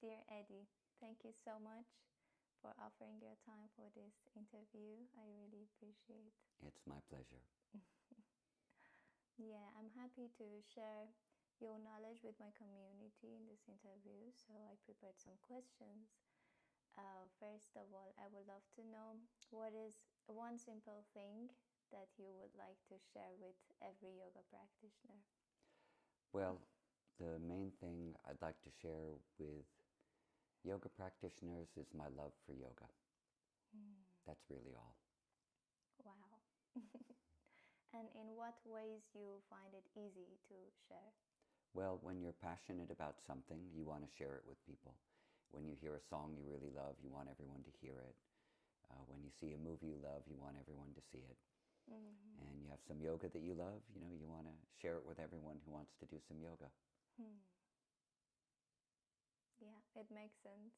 Dear Eddie, thank you so much for offering your time for this interview. I really appreciate it. It's my pleasure. Yeah, I'm happy to share your knowledge with my community in this interview, so I prepared some questions. First of all, I would love to know what is one simple thing that you would like to share with every yoga practitioner? Well, the main thing I'd like to share with yoga practitioners is my love for yoga. That's really all. Wow. And in what ways you find it easy to share? Well, when you're passionate about something, you want to share it with people. When you hear a song you really love, you want everyone to hear it. When you see a movie you love, you want everyone to see it. Mm-hmm. And you have some yoga that you love, you want to share it with everyone who wants to do some yoga. Yeah, it makes sense.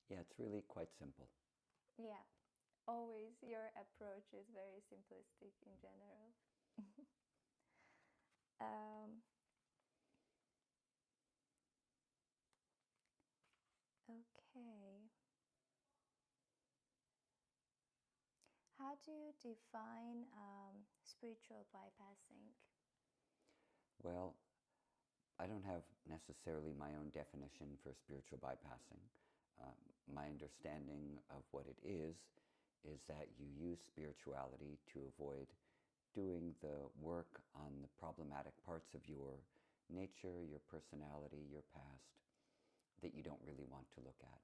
Yeah, it's really quite simple. Yeah, always your approach is very simplistic in general. um, okay. How do you define spiritual bypassing? Well, I don't have necessarily my own definition for spiritual bypassing. My understanding of what it is that you use spirituality to avoid doing the work on the problematic parts of your nature, your personality, your past that you don't really want to look at.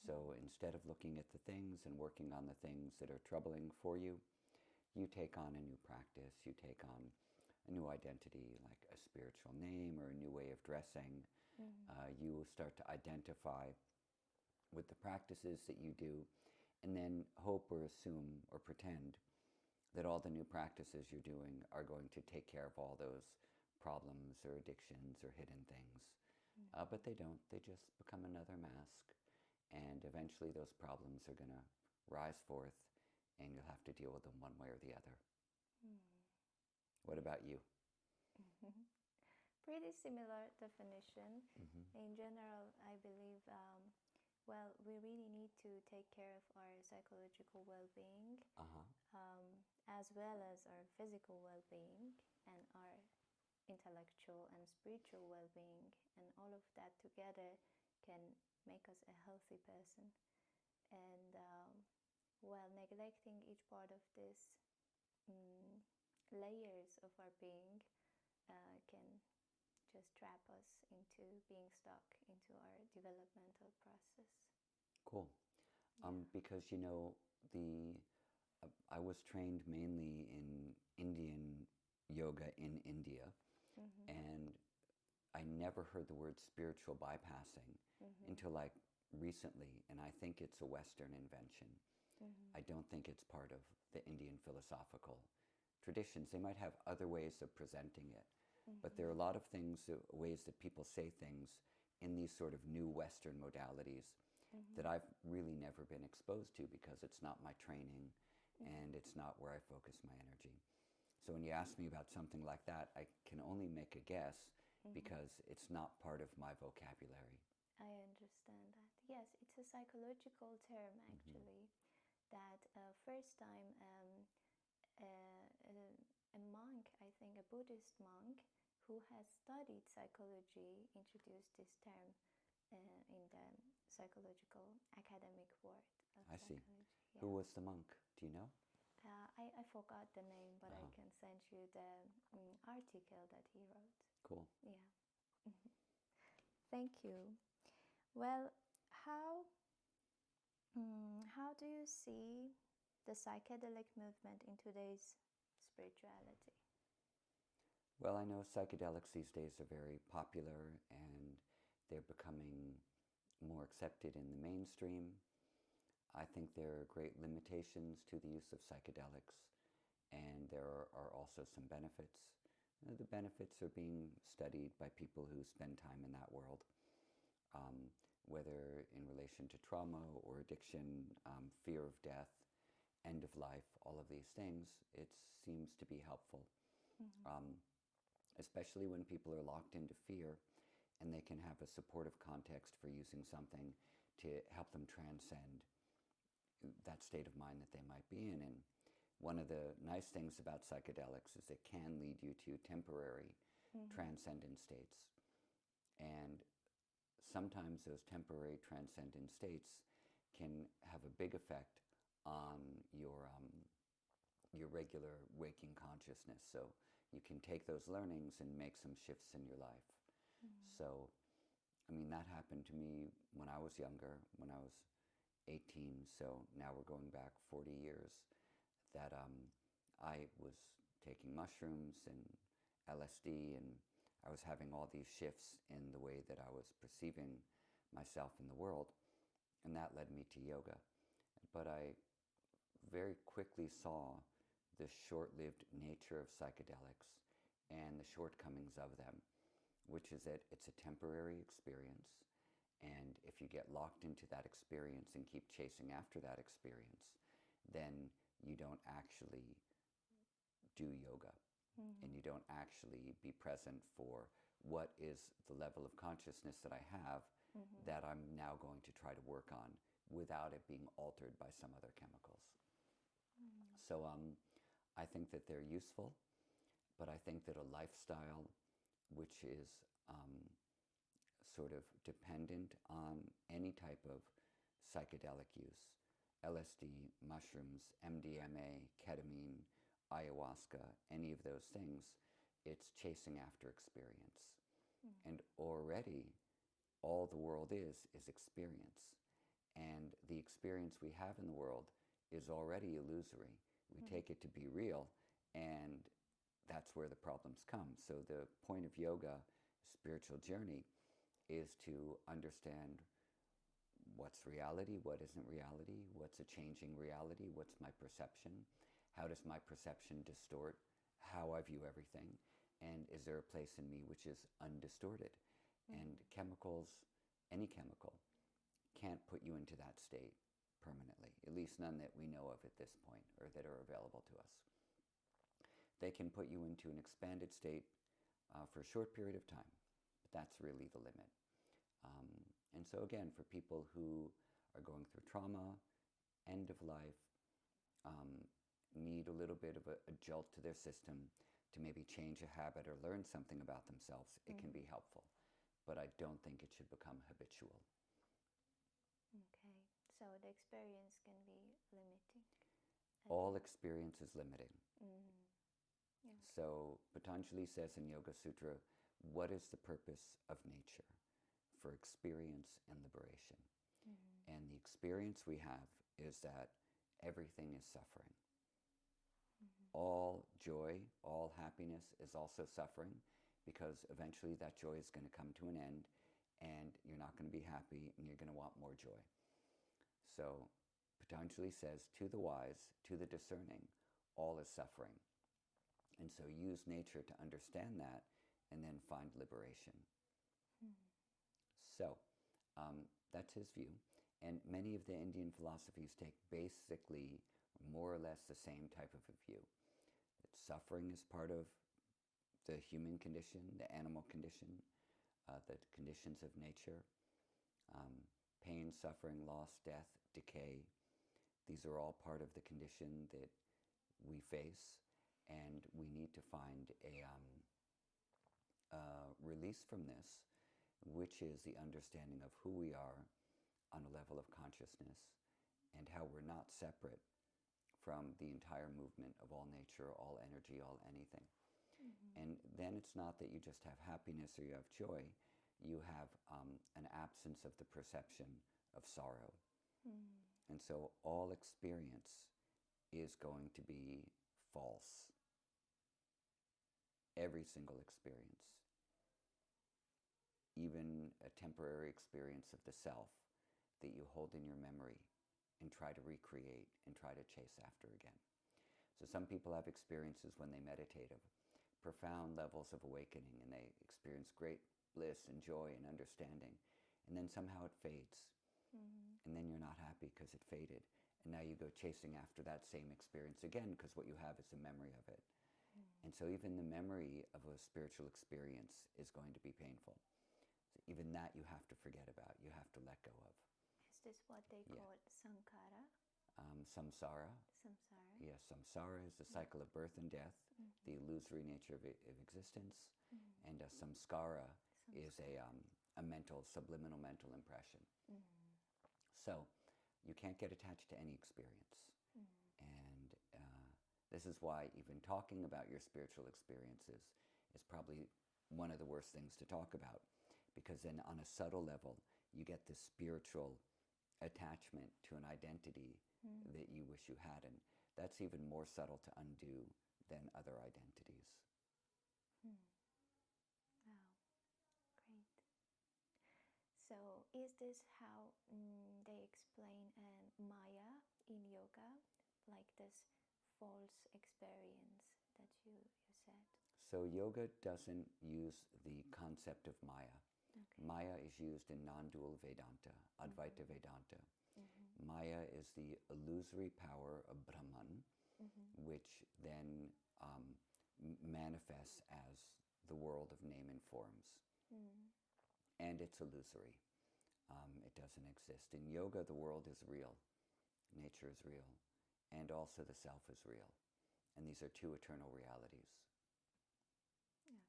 So instead of looking at the things and working on the things that are troubling for you, you take on a new practice, you take on a new identity, like a spiritual name or a new way of dressing. You will start to identify with the practices that you do, and then hope or assume or pretend that all the new practices you're doing are going to take care of all those problems or addictions or hidden things. But they don't. They just become another mask, and eventually those problems are going to rise forth, and you'll have to deal with them one way or the other. What about you? Pretty similar definition. In general, I believe, well, we really need to take care of our psychological well-being, as well as our physical well-being and our intellectual and spiritual well-being, and all of that together can make us a healthy person. And while neglecting each part of this layers of our being can just trap us into being stuck into our developmental process. Cool. Yeah. Because I was trained mainly in Indian yoga in India, and I never heard the word spiritual bypassing until like recently, and I think it's a Western invention. I don't think it's part of the Indian philosophical traditions. They might have other ways of presenting it, but there are a lot of things, ways that people say things in these sort of new Western modalities that I've really never been exposed to because it's not my training and it's not where I focus my energy. So when you ask me about something like that, I can only make a guess because it's not part of my vocabulary. I understand that. Yes, it's a psychological term actually. That first time a monk, I think a Buddhist monk, who has studied psychology introduced this term in the psychological academic world of I see. psychology. Yeah. Who was the monk? Do you know? I forgot the name, but I can send you the article that he wrote. Cool. Yeah. Thank you. Well, how do you see the psychedelic movement in today's spirituality? Well, I know psychedelics these days are very popular and they're becoming more accepted in the mainstream. I think there are great limitations to the use of psychedelics, and there are also some benefits. The benefits are being studied by people who spend time in that world, whether in relation to trauma or addiction, fear of death, end of life, all of these things. It seems to be helpful. Especially when people are locked into fear, and they can have a supportive context for using something to help them transcend that state of mind that they might be in. And one of the nice things about psychedelics is it can lead you to temporary transcendent states. And sometimes those temporary transcendent states can have a big effect on your regular waking consciousness. So you can take those learnings and make some shifts in your life. So, I mean, that happened to me when I was younger, when I was 18. So now we're going back 40 years, that I was taking mushrooms and LSD, and I was having all these shifts in the way that I was perceiving myself in the world, and that led me to yoga. But I very quickly saw the short-lived nature of psychedelics and the shortcomings of them, which is that it's a temporary experience, and if you get locked into that experience and keep chasing after that experience, then you don't actually do yoga, and you don't actually be present for what is the level of consciousness that I have that I'm now going to try to work on without it being altered by some other chemicals. So I think that they're useful, but I think that a lifestyle which is sort of dependent on any type of psychedelic use, LSD, mushrooms, MDMA, ketamine, ayahuasca, any of those things, it's chasing after experience. And already all the world is experience. And the experience we have in the world is already illusory. We take it to be real, and that's where the problems come. So the point of yoga, spiritual journey, is to understand what's reality, what isn't reality, what's a changing reality, what's my perception, how does my perception distort how I view everything, and is there a place in me which is undistorted? And chemicals, any chemical, can't put you into that state permanently, at least none that we know of at this point or that are available to us. They can put you into an expanded state for a short period of time, but that's really the limit. And so again, for people who are going through trauma, end of life, need a little bit of a jolt to their system to maybe change a habit or learn something about themselves, it can be helpful. But I don't think it should become habitual. Okay, so the experience can be limiting. All experience is limiting. Yeah. So Patanjali says in Yoga Sutra, what is the purpose of nature? For experience and liberation. And the experience we have is that everything is suffering. All joy, all happiness is also suffering, because eventually that joy is going to come to an end, and you're not going to be happy, and you're going to want more joy. So Patanjali says, to the wise, to the discerning, all is suffering. And so use nature to understand that, and then find liberation. So that's his view. And many of the Indian philosophies take basically more or less the same type of a view. That suffering is part of the human condition, the animal condition, the conditions of nature. Pain, suffering, loss, death, decay. These are all part of the condition that we face, and we need to find a release from this, which is the understanding of who we are on a level of consciousness, and how we're not separate from the entire movement of all nature, all energy, all anything. And then it's not that you just have happiness or you have joy, you have an absence of the perception of sorrow. And so all experience is going to be false. Every single experience. Even a temporary experience of the self that you hold in your memory and try to recreate and try to chase after again. So some people have experiences when they meditate of profound levels of awakening, and they experience great bliss and joy and understanding, and then somehow it fades. And then you're not happy because it faded, and now you go chasing after that same experience again, because what you have is a memory of it. And so even the memory of a spiritual experience is going to be painful. So even that you have to forget about, you have to let go of. Is this what they call Sāṅkhara? Samsara. Samsara? Yes, samsara is the cycle of birth and death, the illusory nature of existence. And a samskara is a mental, subliminal mental impression. So you can't get attached to any experience. And this is why even talking about your spiritual experiences is probably one of the worst things to talk about, because then on a subtle level, you get this spiritual attachment to an identity that you wish you had, and that's even more subtle to undo than other identities. Wow, great. So is this how they explain Maya in yoga, like this false experience that you said? So yoga doesn't use the concept of Maya. Okay. Maya is used in non-dual Vedanta, Advaita Vedanta. Maya is the illusory power of Brahman, which then manifests as the world of name and forms. And it's illusory. It doesn't exist. In yoga, the world is real. Nature is real. And also the self is real. And these are two eternal realities. Okay.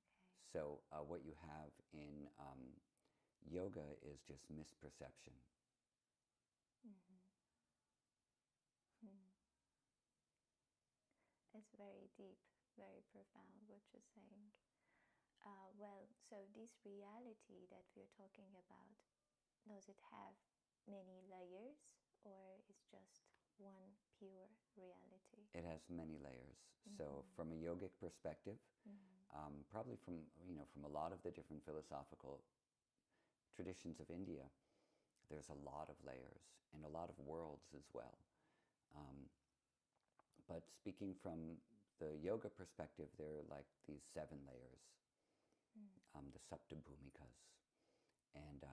So what you have in yoga is just misperception. It's very deep, very profound what you're saying. Well, so this reality that we're talking about, does it have many layers, or is just one pure reality? It has many layers. So from a yogic perspective, probably from a lot of the different philosophical traditions of India, there's a lot of layers and a lot of worlds as well. But speaking from the yoga perspective, there are like these 7 layers, the Saptabhumikas. And,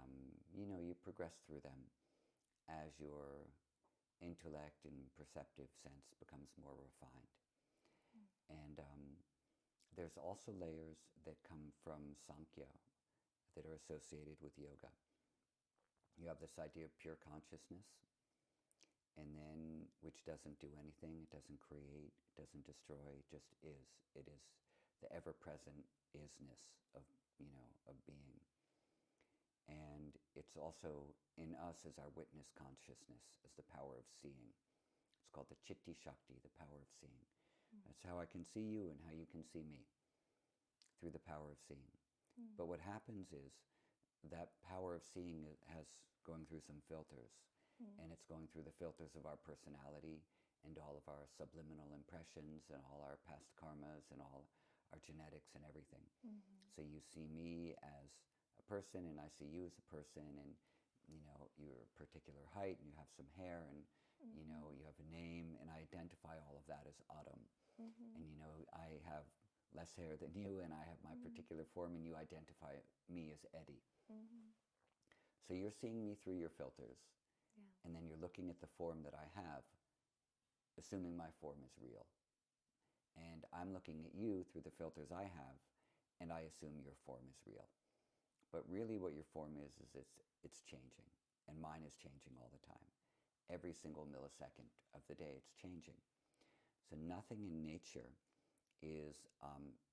you progress through them as your intellect and perceptive sense becomes more refined. And there's also layers that come from Sāṅkhya that are associated with yoga. You have this idea of pure consciousness, and then which doesn't do anything, it doesn't create, it doesn't destroy, it just is. It is the ever-present isness of being. And it's also in us as our witness consciousness, as the power of seeing. It's called the Chitti Shakti, the power of seeing. That's how I can see you and how you can see me, through the power of seeing. But what happens is that power of seeing has going through some filters. And it's going through the filters of our personality and all of our subliminal impressions and all our past karmas and all our genetics and everything. So you see me as a person and I see you as a person, and you're a particular height and you have some hair and you have a name, and I identify all of that as Autumn. And I have less hair than you and I have my particular form, and you identify me as Eddie. So you're seeing me through your filters. And then you're looking at the form that I have, assuming my form is real. And I'm looking at you through the filters I have, and I assume your form is real. But really what your form is it's changing. And mine is changing all the time. Every single millisecond of the day, it's changing. So nothing in nature is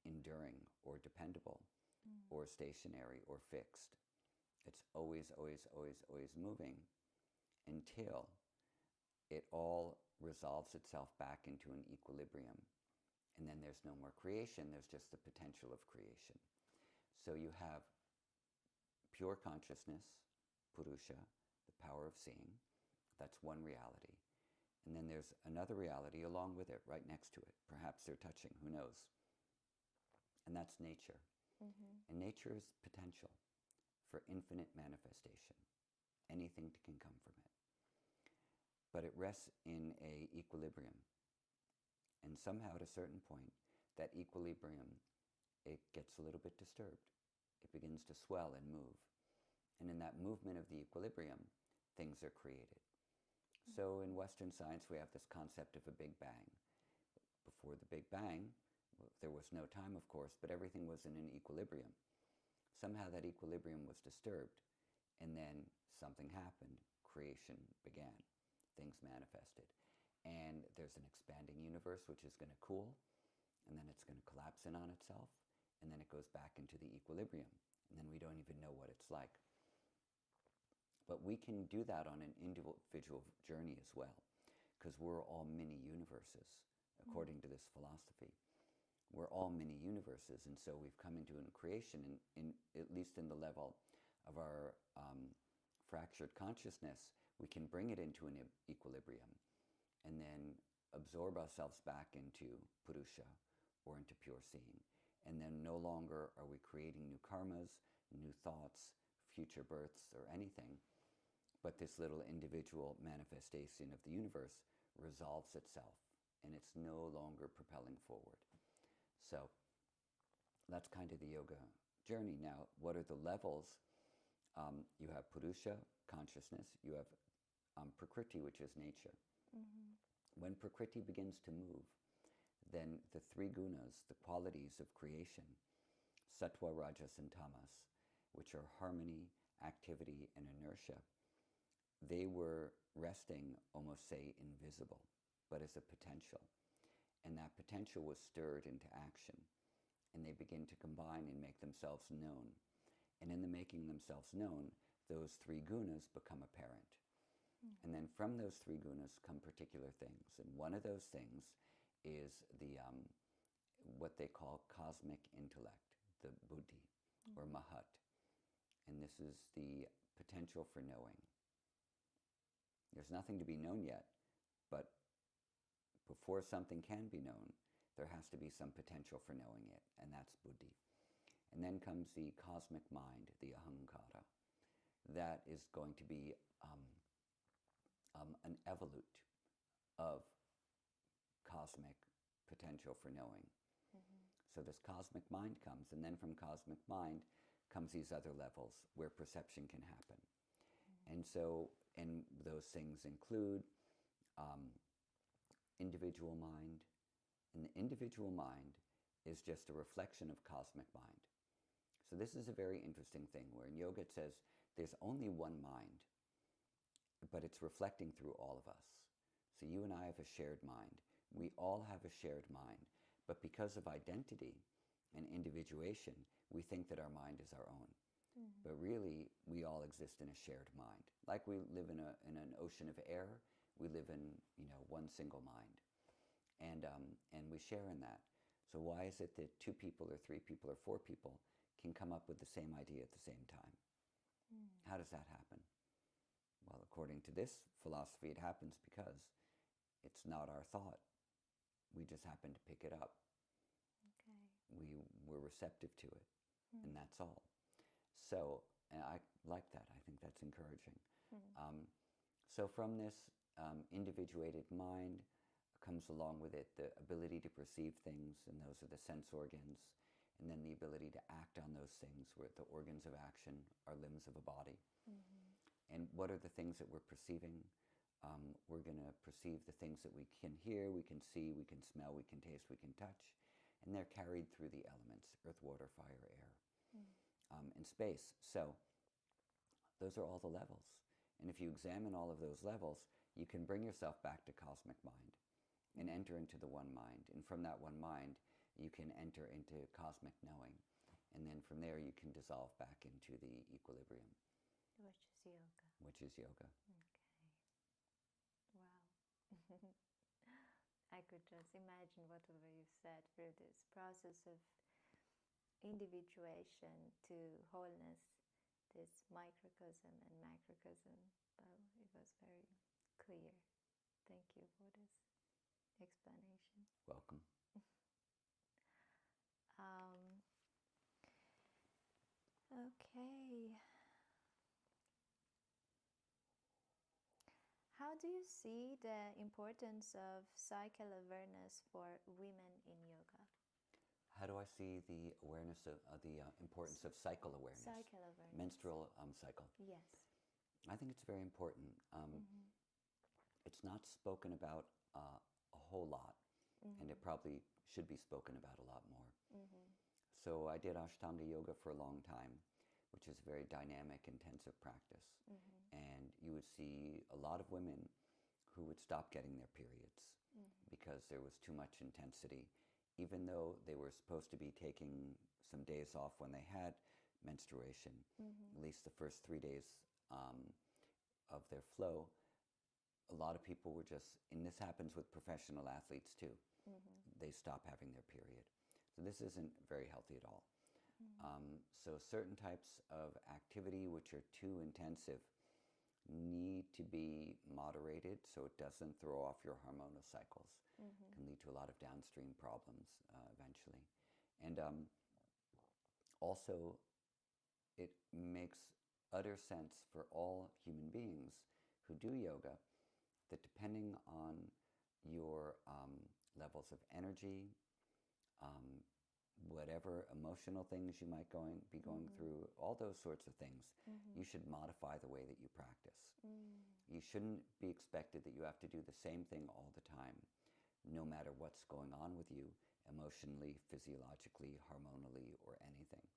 enduring or dependable or stationary or fixed. It's always, always, always, always moving, until it all resolves itself back into an equilibrium. And then there's no more creation, there's just the potential of creation. So you have pure consciousness, Purusha, the power of seeing. That's one reality. And then there's another reality along with it, right next to it. Perhaps they're touching, who knows? And that's nature. And nature is potential for infinite manifestation. Anything can come from it. But it rests in a equilibrium. And somehow at a certain point, that equilibrium, it gets a little bit disturbed. It begins to swell and move. And in that movement of the equilibrium, things are created. So in Western science, we have this concept of a Big Bang. Before the Big Bang, there was no time, of course, but everything was in an equilibrium. somehow that equilibrium was disturbed, and then something happened. Creation began. Things manifested. And there's an expanding universe which is going to cool, and then it's going to collapse in on itself, and then it goes back into the equilibrium, and then we don't even know what it's like. But we can do that on an individual journey as well, because we're all mini universes, according to this philosophy. We're all mini universes, and so we've come into a creation, in at least in the level of our fractured consciousness, we can bring it into an equilibrium, and then absorb ourselves back into Purusha, or into pure seeing. And then no longer are we creating new karmas, new thoughts, future births, or anything, but this little individual manifestation of the universe resolves itself, and it's no longer propelling forward. So that's kind of the yoga journey. Now, what are the levels? You have Purusha, consciousness. You have Prakriti, which is nature. When Prakriti begins to move, then the three gunas, the qualities of creation, Sattva, Rajas, and Tamas, which are harmony, activity, and inertia, they were resting, almost say, invisible, but as a potential. And that potential was stirred into action, and they begin to combine and make themselves known. And in the making themselves known, those three gunas become apparent. And then from those three gunas come particular things. And one of those things is the what they call cosmic intellect, the buddhi, or mahat. And this is the potential for knowing. There's nothing to be known yet, but before something can be known, there has to be some potential for knowing it, and that's buddhi. And then comes the cosmic mind, the ahankara. That is going to be an evolute of cosmic potential for knowing. So this cosmic mind comes, and then from cosmic mind comes these other levels where perception can happen. And so, and those things include individual mind, and the individual mind is just a reflection of cosmic mind. So this is a very interesting thing, where in yoga it says there's only one mind, but it's reflecting through all of us. So you and I have a shared mind. We all have a shared mind, but because of identity and individuation, we think that our mind is our own. But really, we all exist in a shared mind. Like we live in an ocean of air, we live in one single mind, and we share in that. So why is it that 2 people or 3 people or 4 people can come up with the same idea at the same time? How does that happen? Well, according to this philosophy, it happens because it's not our thought. We just happen to pick it up. We're receptive to it, and that's all. So, and I like that. I think that's encouraging. So from this individuated mind comes along with it the ability to perceive things, and those are the sense organs, and then the ability to act on those things, where the organs of action are limbs of a body. And what are the things that we're perceiving? We're going to perceive the things that we can hear, we can see, we can smell, we can taste, we can touch, and they're carried through the elements: earth, water, fire, air, and space. So those are all the levels. And if you examine all of those levels, you can bring yourself back to cosmic mind and enter into the one mind. And from that one mind, you can enter into cosmic knowing. And then from there, you can dissolve back into the equilibrium. Which is yoga. Which is yoga. Okay. Wow. I could just imagine whatever you said through this process of individuation to wholeness, this microcosm and macrocosm. Well, it was very clear. Thank you for this explanation. Welcome. Okay. How do you see the importance of cycle awareness for women in yoga? How do I see the awareness of the importance of cycle awareness? Cycle awareness. Menstrual cycle. Yes. I think it's very important. It's not spoken about a whole lot, and it probably should be spoken about a lot more. So I did Ashtanga yoga for a long time, which is a very dynamic, intensive practice. And you would see a lot of women who would stop getting their periods because there was too much intensity, even though they were supposed to be taking some days off when they had menstruation, at least the first 3 days of their flow. A lot of people were just, and this happens with professional athletes too, they stop having their period. So this isn't very healthy at all. So certain types of activity which are too intensive need to be moderated so it doesn't throw off your hormonal cycles. Can lead to a lot of downstream problems eventually. And also, it makes utter sense for all human beings who do yoga that depending on your levels of energy, whatever emotional things you might be going through, all those sorts of things, you should modify the way that you practice. You shouldn't be expected that you have to do the same thing all the time, no matter what's going on with you, emotionally, physiologically, hormonally, or anything.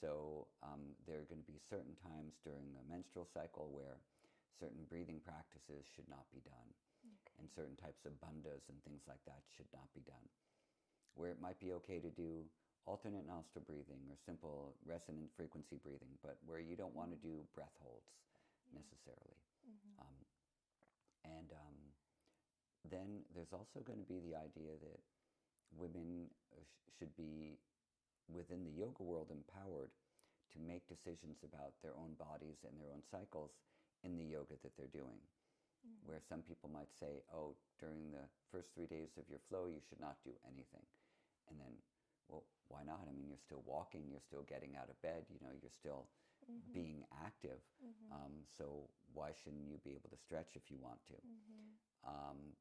So there are going to be certain times during the menstrual cycle where certain breathing practices should not be done, and certain types of bandhas and things like that should not be done. Where it might be okay to do alternate nostril breathing or simple resonant frequency breathing, but where you don't want to do breath holds necessarily. And then there's also going to be the idea that women should be, within the yoga world, empowered to make decisions about their own bodies and their own cycles in the yoga that they're doing. Where some people might say, oh, during the first 3 days of your flow, you should not do anything. And then, well, why not? I mean, you're still walking, you're still getting out of bed, you're still being active. So why shouldn't you be able to stretch if you want to?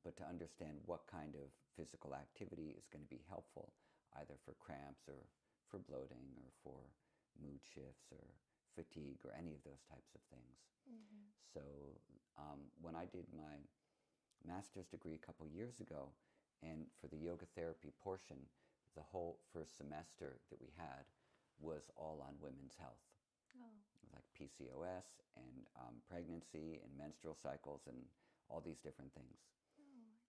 But to understand what kind of physical activity is going to be helpful, either for cramps or for bloating or for mood shifts or fatigue or any of those types of things. So when I did my master's degree a couple years ago, and for the yoga therapy portion, the whole first semester that we had was all on women's health. Like PCOS and pregnancy and menstrual cycles and all these different things.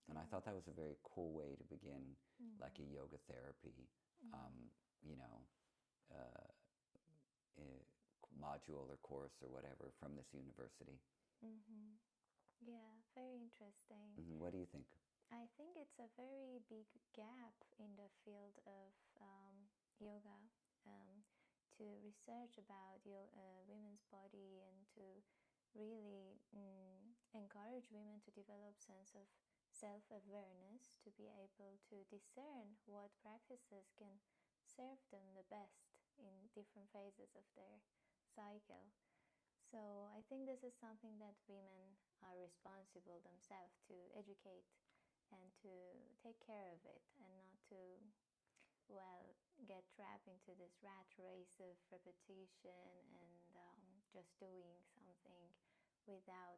And I thought that was a very cool way to begin like a yoga therapy, module or course or whatever from this university. Yeah, very interesting. What do you think? I think it's a very big gap in the field of yoga to research about women's body and to really encourage women to develop sense of self-awareness, to be able to discern what practices can serve them the best in different phases of their cycle. So I think this is something that women are responsible themselves to educate and to take care of it, and not to, get trapped into this rat race of repetition and just doing something without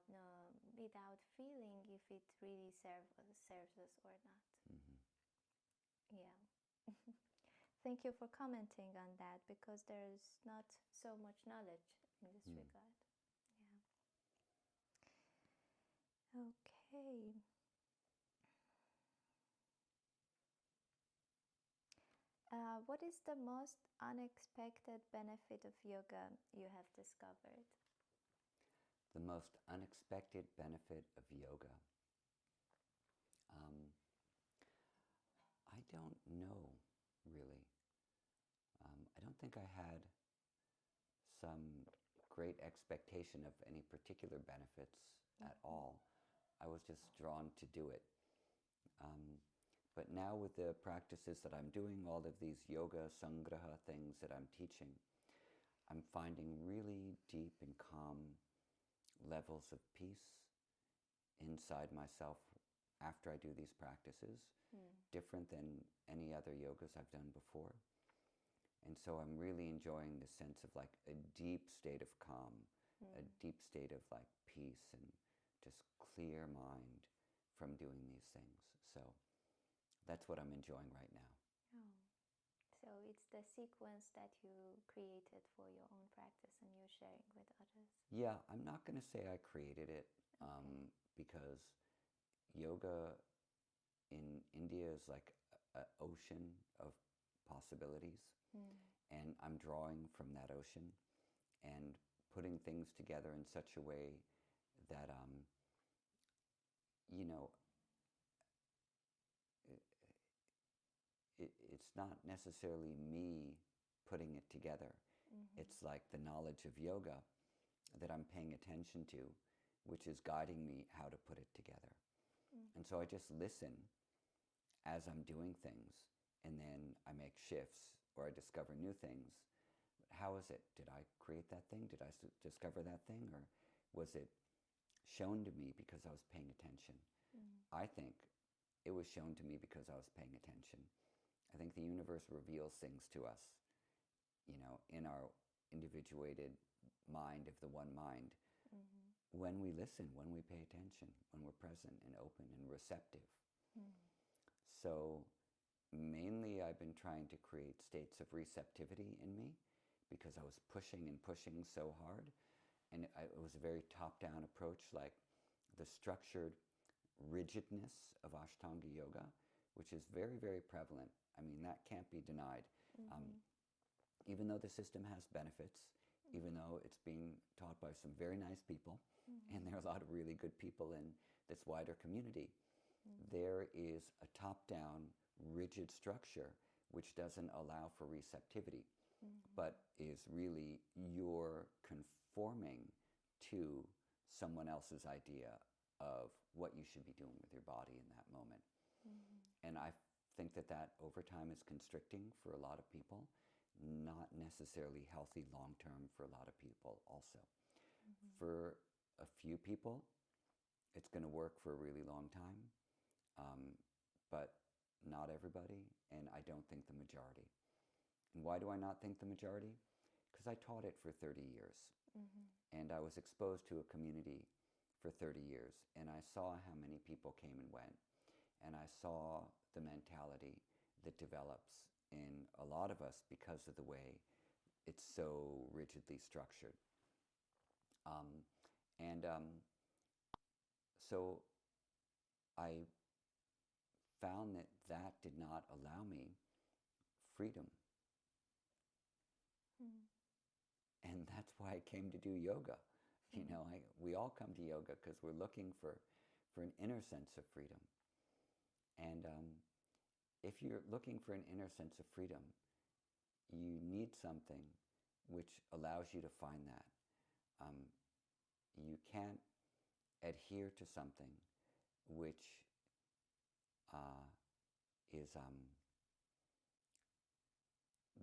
feeling if it really serves us or not. Yeah. Thank you for commenting on that, because there's not so much knowledge in this regard. Yeah. Okay. What is the most unexpected benefit of yoga you have discovered? The most unexpected benefit of yoga? I don't know, really. I don't think I had some great expectation of any particular benefits at all. I was just drawn to do it. But now with the practices that I'm doing, all of these yoga, Sāṅkhya things that I'm teaching, I'm finding really deep and calm levels of peace inside myself after I do these practices, different than any other yogas I've done before. And so I'm really enjoying the sense of like a deep state of calm, a deep state of like peace and just clear mind from doing these things. So that's what I'm enjoying right now. Oh, So it's the sequence that you created for your own practice and you're sharing with others. Yeah, I'm not going to say I created it because yoga in India is like an ocean of possibilities. And I'm drawing from that ocean and putting things together in such a way that, you know, it's not necessarily me putting it together. It's like the knowledge of yoga that I'm paying attention to, which is guiding me how to put it together. And so I just listen as I'm doing things, and then I make shifts or I discover new things. How is it? Did I create that thing? Did I discover that thing? Or was it shown to me because I was paying attention? I think it was shown to me because I was paying attention. I think the universe reveals things to us, you know, in our individuated mind of the one mind. When we listen, when we pay attention, when we're present and open and receptive. So mainly I've been trying to create states of receptivity in me because I was pushing and pushing so hard. And it was a very top-down approach, like the structured rigidness of Ashtanga yoga, which is very, very prevalent. I mean, that can't be denied. Even though the system has benefits, even though it's being taught by some very nice people, and there are a lot of really good people in this wider community, there is a top-down rigid structure which doesn't allow for receptivity, but is really you're conforming to someone else's idea of what you should be doing with your body in that moment. And I think that that over time is constricting for a lot of people, not necessarily healthy long-term for a lot of people also. For a few people, it's going to work for a really long time, but not everybody, and I don't think the majority. And why do I not think the majority? Because I taught it for 30 years, and I was exposed to a community for 30 years, and I saw how many people came and went, and I saw the mentality that develops in a lot of us because of the way it's so rigidly structured. So I found that that did not allow me freedom. And that's why I came to do yoga. You know, we all come to yoga because we're looking for an inner sense of freedom. And if you're looking for an inner sense of freedom, you need something which allows you to find that. You can't adhere to something which is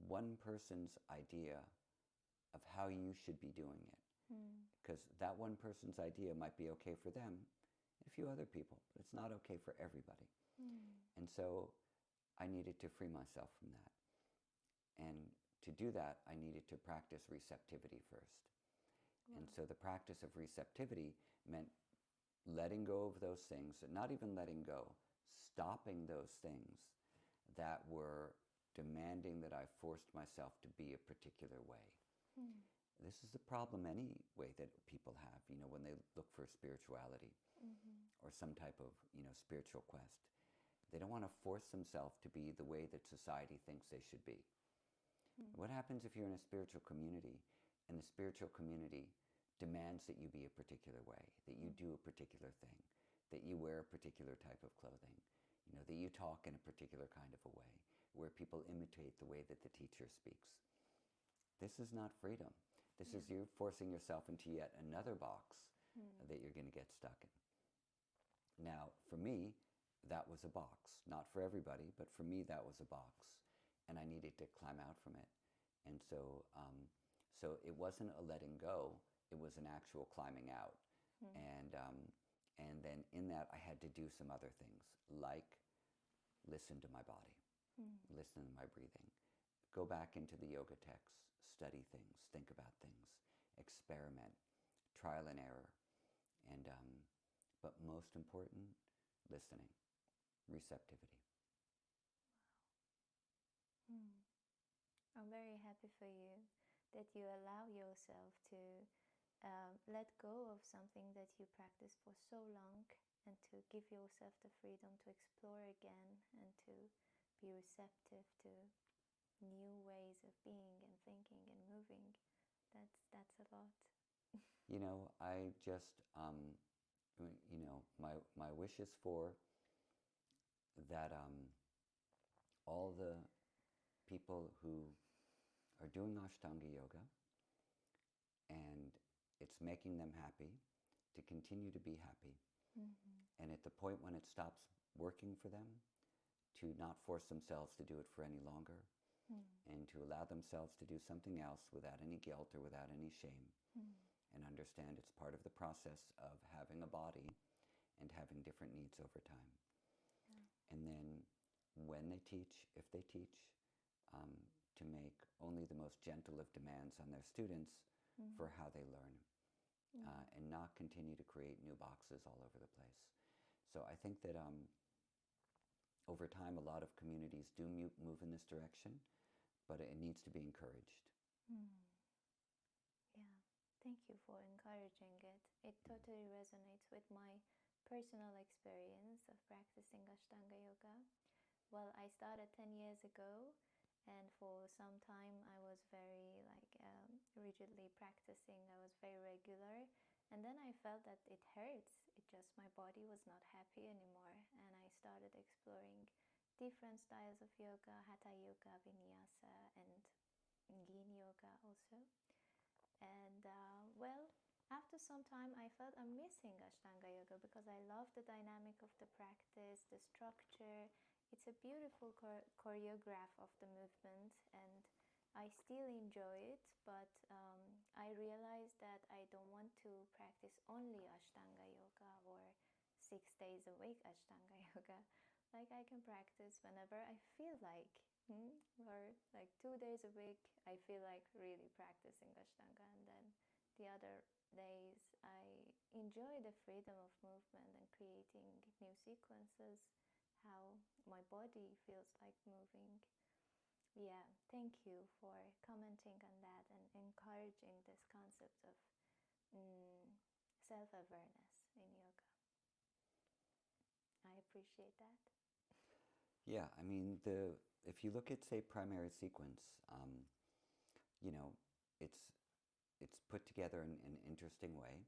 one person's idea of how you should be doing it. Because that one person's idea might be okay for them and a few other people, but it's not okay for everybody. And so I needed to free myself from that. And to do that, I needed to practice receptivity first. And so the practice of receptivity meant letting go of those things, not even letting go, stopping those things that were demanding that I forced myself to be a particular way. This is the problem anyway that people have, you know, when they look for spirituality or some type of, you know, spiritual quest. They don't want to force themselves to be the way that society thinks they should be. What happens if you're in a spiritual community and the spiritual community demands that you be a particular way, that you do a particular thing, that you wear a particular type of clothing, you know, that you talk in a particular kind of a way, where people imitate the way that the teacher speaks? This is not freedom. This is you forcing yourself into yet another box that you're going to get stuck in. Now, for me, that was a box. Not for everybody, but for me, that was a box. And I needed to climb out from it. And so it wasn't a letting go. It was an actual climbing out. And then in that, I had to do some other things, like listen to my body, listen to my breathing, go back into the yoga texts, study things, think about things, experiment, trial and error. And but most important, listening, receptivity. I'm very happy for you that you allow yourself to let go of something that you practiced for so long, and to give yourself the freedom to explore again and to be receptive to new ways of being and thinking and moving. That's a lot. You know, I just, you know, my wish is for that all the people who are doing Ashtanga yoga and it's making them happy to continue to be happy. Mm-hmm. And at the point when it stops working for them, to not force themselves to do it for any longer, and to allow themselves to do something else without any guilt or without any shame, and understand it's part of the process of having a body and having different needs over time. Yeah. And then when they teach, if they teach, to make only the most gentle of demands on their students for how they learn, and not continue to create new boxes all over the place. So I think that over time a lot of communities do move in this direction, but it needs to be encouraged. Yeah, thank you for encouraging it. It totally resonates with my personal experience of practicing Ashtanga yoga. Well, I started 10 years ago, and for some time I was very rigidly practicing. I was very regular, and then I felt that it hurts. It just, my body was not happy anymore, and I started exploring different styles of yoga, Hatha yoga, Vinyasa, and Yin yoga also. And well, after some time I felt I'm missing Ashtanga yoga because I love the dynamic of the practice, the structure. It's a beautiful choreograph of the movement, and I still enjoy it, but I realized that I don't want to practice only Ashtanga yoga or 6 days a week Ashtanga yoga. Like, I can practice whenever I feel like, or like 2 days a week I feel like really practicing Ashtanga, and then the other days I enjoy the freedom of movement and creating new sequences, how my body feels like moving. Yeah, thank you for commenting on that and encouraging this concept of self-awareness in yoga. I appreciate that. Yeah, I mean, if you look at, say, primary sequence, you know, it's put together in an interesting way.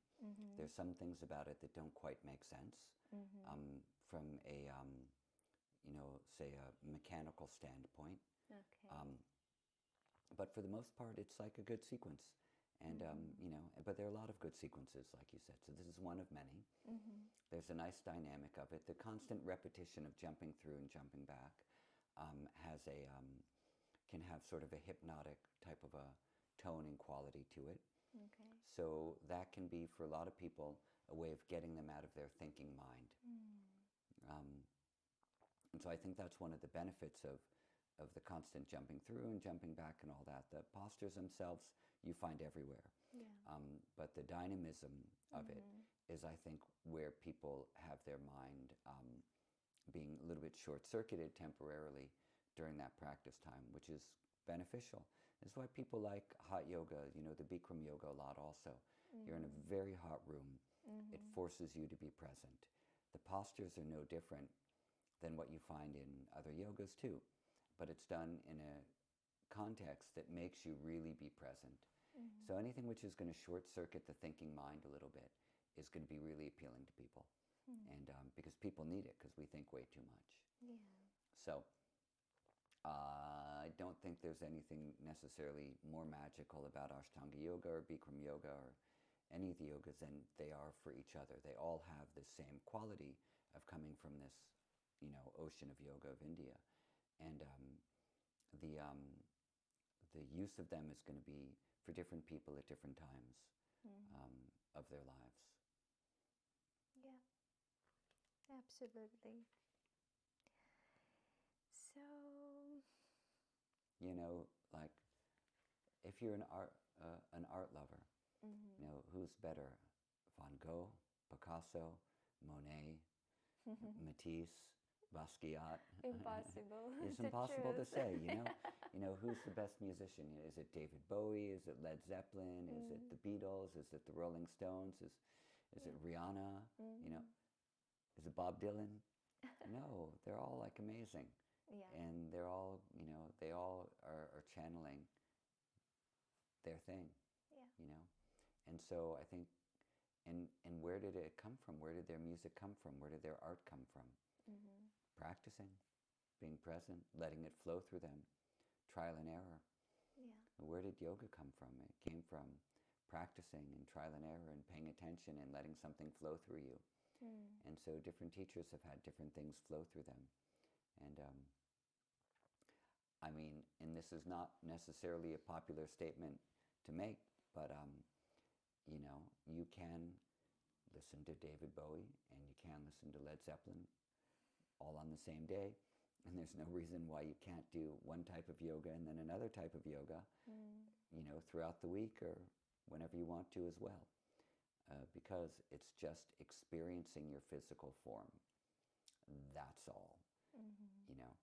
There's some things about it that don't quite make sense from a, you know, say a mechanical standpoint. Okay. But for the most part, it's like a good sequence. And, you know, but there are a lot of good sequences, like you said. So this is one of many. There's a nice dynamic of it. The constant repetition of jumping through and jumping back has a, can have sort of a hypnotic type of a tone and quality to it. Okay. So that can be, for a lot of people, a way of getting them out of their thinking mind. And so I think that's one of the benefits of the constant jumping through and jumping back and all that. The postures themselves you find everywhere. Yeah. But the dynamism of it is, I think, where people have their mind being a little bit short-circuited temporarily during that practice time, which is beneficial. That's why people like hot yoga, you know, the Bikram yoga a lot also. You're in a very hot room. It forces you to be present. The postures are no different than what you find in other yogas too, but it's done in a context that makes you really be present. So anything which is going to short-circuit the thinking mind a little bit is going to be really appealing to people. And because people need it, because we think way too much. Yeah. So I don't think there's anything necessarily more magical about Ashtanga yoga or Bikram yoga or any of the yogas than they are for each other. They all have the same quality of coming from this, you know, ocean of yoga of India. And the use of them is going to be for different people at different times of their lives. Yeah, absolutely. So, You know, like, if you're an art lover, you know, who's better? Van Gogh, Picasso, Monet, Matisse, Basquiat. Impossible. It's to impossible to choose. say, you know. You know, who's the best musician? Is it David Bowie? Is it Led Zeppelin? Is it the Beatles? Is it the Rolling Stones? Is it Rihanna? You know, is it Bob Dylan? No, they're all like amazing. Yeah. And they're all, you know, they all are channeling their thing, Yeah. you know. And so I think, and where did it come from? Where did their music come from? Where did their art come from? Practicing, being present, letting it flow through them, trial and error. Yeah. Where did yoga come from? It came from practicing and trial and error and paying attention and letting something flow through you. And so different teachers have had different things flow through them. And I mean, and this is not necessarily a popular statement to make, but you know, you can listen to David Bowie and you can listen to Led Zeppelin all on the same day, and there's no reason why you can't do one type of yoga and then another type of yoga, you know, throughout the week or whenever you want to as well, because it's just experiencing your physical form. That's all. You know,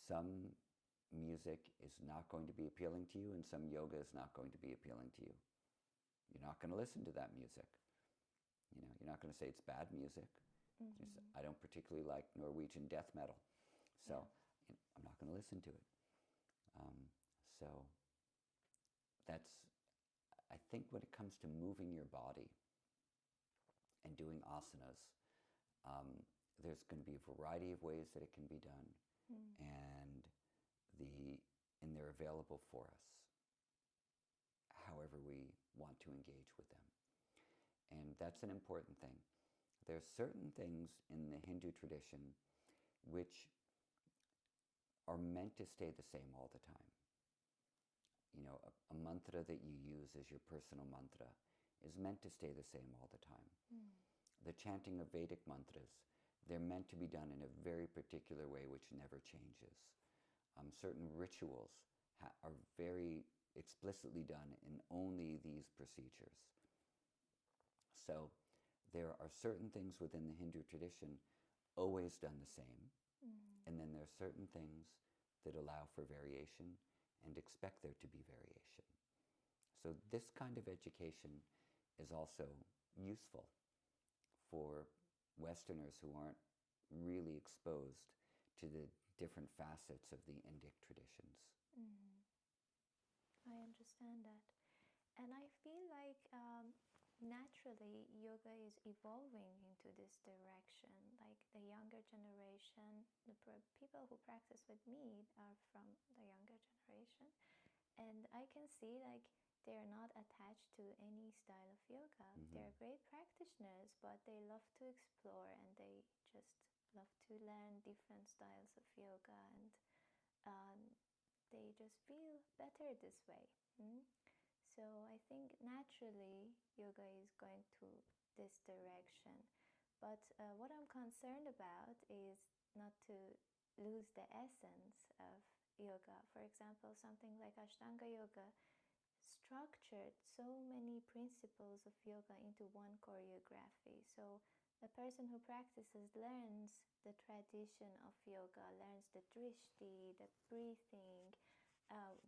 some music is not going to be appealing to you and some yoga is not going to be appealing to you. You're not going to listen to that music. You know, you're not going to say it's bad music. I don't particularly like Norwegian death metal, so you know, I'm not going to listen to it. So that's, I think when it comes to moving your body and doing asanas, there's going to be a variety of ways that it can be done, and they're available for us, however we want to engage with them. And that's an important thing. There are certain things in the Hindu tradition which are meant to stay the same all the time. You know, a mantra that you use as your personal mantra is meant to stay the same all the time. The chanting of Vedic mantras, they're meant to be done in a very particular way which never changes. Certain rituals are very explicitly done in only these procedures. So there are certain things within the Hindu tradition always done the same, and then there are certain things that allow for variation and expect there to be variation. So this kind of education is also useful for Westerners who aren't really exposed to the different facets of the Indic traditions. I understand that. And I feel like naturally yoga is evolving into this direction. Like the younger generation, people who practice with me are from the younger generation. And I can see like they're not attached to any style of yoga. They're great practitioners, but they love to explore and they just love to learn different styles of yoga, and they just feel better this way. So I think naturally yoga is going to this direction. But what I'm concerned about is not to lose the essence of yoga. For example, something like Ashtanga yoga structured so many principles of yoga into one choreography. So the person who practices learns the tradition of yoga, learns the drishti, the breathing,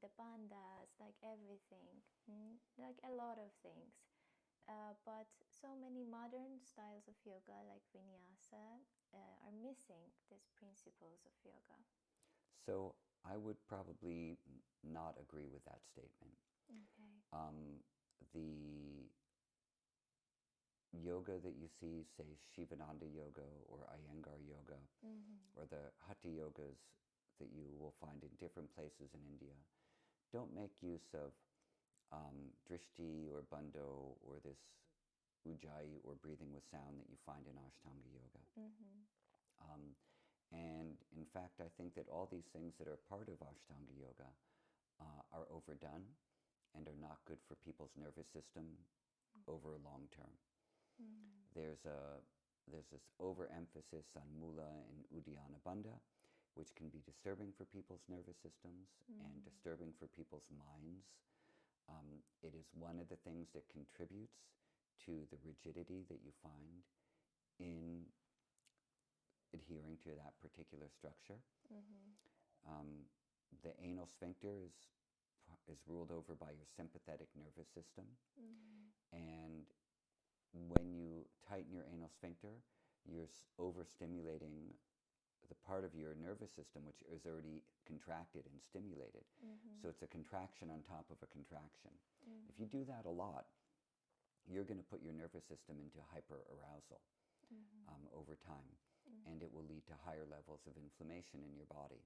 the bandhas, like everything, like a lot of things. But so many modern styles of yoga, like vinyasa, are missing these principles of yoga. So I would probably not agree with that statement. Okay. The yoga that you see, say Shivananda yoga or Iyengar yoga, or the Hatha yogas that you will find in different places in India, don't make use of drishti or bandho or this ujjayi or breathing with sound that you find in Ashtanga yoga. And in fact, I think that all these things that are part of Ashtanga yoga are overdone and are not good for people's nervous system over a long term. There's this overemphasis on Mula and Uddiyana Bandha, which can be disturbing for people's nervous systems and disturbing for people's minds. It is one of the things that contributes to the rigidity that you find in adhering to that particular structure. The anal sphincter is ruled over by your sympathetic nervous system. And when you tighten your anal sphincter, you're overstimulating the part of your nervous system which is already contracted and stimulated. So it's a contraction on top of a contraction. If you do that a lot, you're going to put your nervous system into hyperarousal over time, and it will lead to higher levels of inflammation in your body.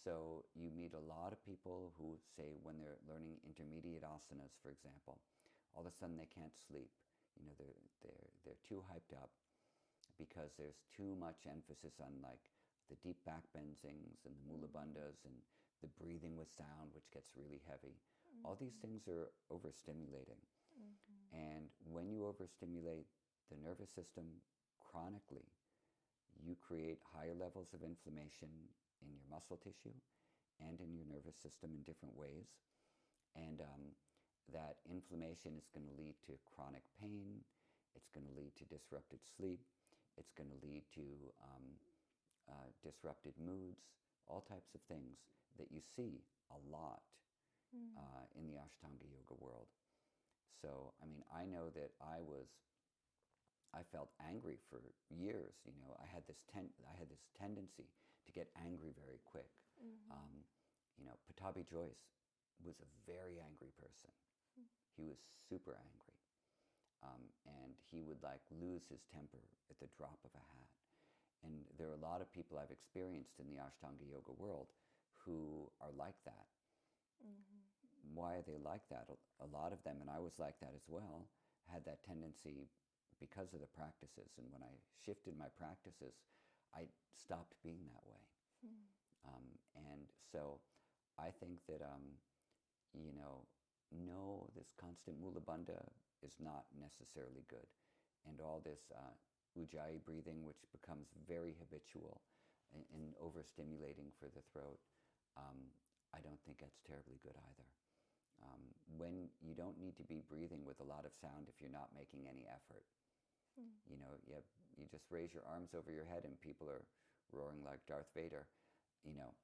So you meet a lot of people who say when they're learning intermediate asanas, for example, all of a sudden they can't sleep. You know, they're too hyped up because there's too much emphasis on like the deep back bendings and the mula bandhas and the breathing with sound, which gets really heavy. All these things are overstimulating. And when you overstimulate the nervous system chronically, you create higher levels of inflammation in your muscle tissue and in your nervous system in different ways. And that inflammation is going to lead to chronic pain. It's going to lead to disrupted sleep. It's going to lead to disrupted moods, all types of things that you see a lot in the Ashtanga yoga world. So, I mean, I know that I felt angry for years. You know, I had this tendency to get angry very quick. You know, Patabi Joyce was a very angry person. He was super angry. And he would like lose his temper at the drop of a hat. And there are a lot of people I've experienced in the Ashtanga yoga world who are like that. Why are they like that? A lot of them, and I was like that as well, had that tendency because of the practices. And when I shifted my practices, I stopped being that way. And so I think that, you know, no, this constant mula bandha is not necessarily good. And all this ujjayi breathing, which becomes very habitual and overstimulating for the throat, I don't think that's terribly good either. When you don't need to be breathing with a lot of sound if you're not making any effort. You know, you just raise your arms over your head and people are roaring like Darth Vader. You know,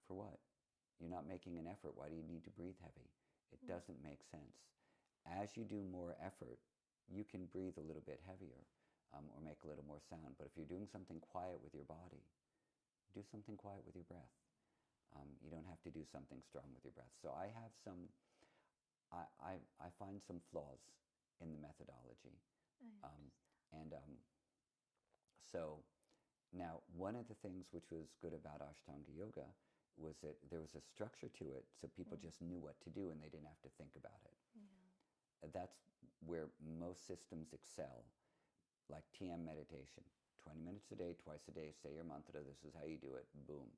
for what? You're not making an effort. Why do you need to breathe heavy? It doesn't make sense. As you do more effort, you can breathe a little bit heavier or make a little more sound. But if you're doing something quiet with your body, do something quiet with your breath. You don't have to do something strong with your breath. So I have I find some flaws in the methodology. So now one of the things which was good about Ashtanga yoga was that there was a structure to it, so people just knew what to do and they didn't have to think about it. That's where most systems excel, like TM meditation. 20 minutes a day, twice a day, say your mantra, this is how you do it, boom.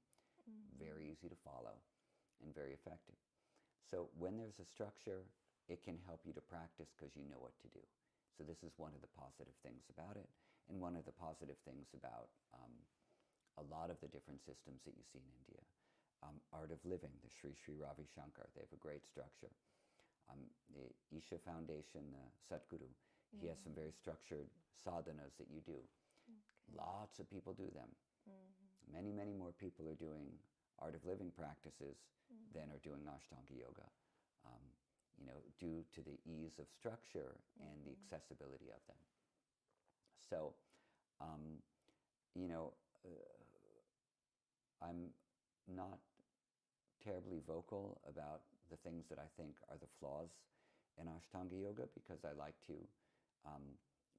Very easy to follow and very effective. So when there's a structure, it can help you to practice because you know what to do. So this is one of the positive things about it, and one of the positive things about a lot of the different systems that you see in India. Art of Living, the Sri Sri Ravi Shankar, they have a great structure. The Isha Foundation, the Satguru, he has some very structured sadhanas that you do. Lots of people do them. Many, many more people are doing Art of Living practices than are doing Ashtanga yoga, you know, due to the ease of structure and the accessibility of them. So, you know, I'm not terribly vocal about the things that I think are the flaws in Ashtanga yoga because I like to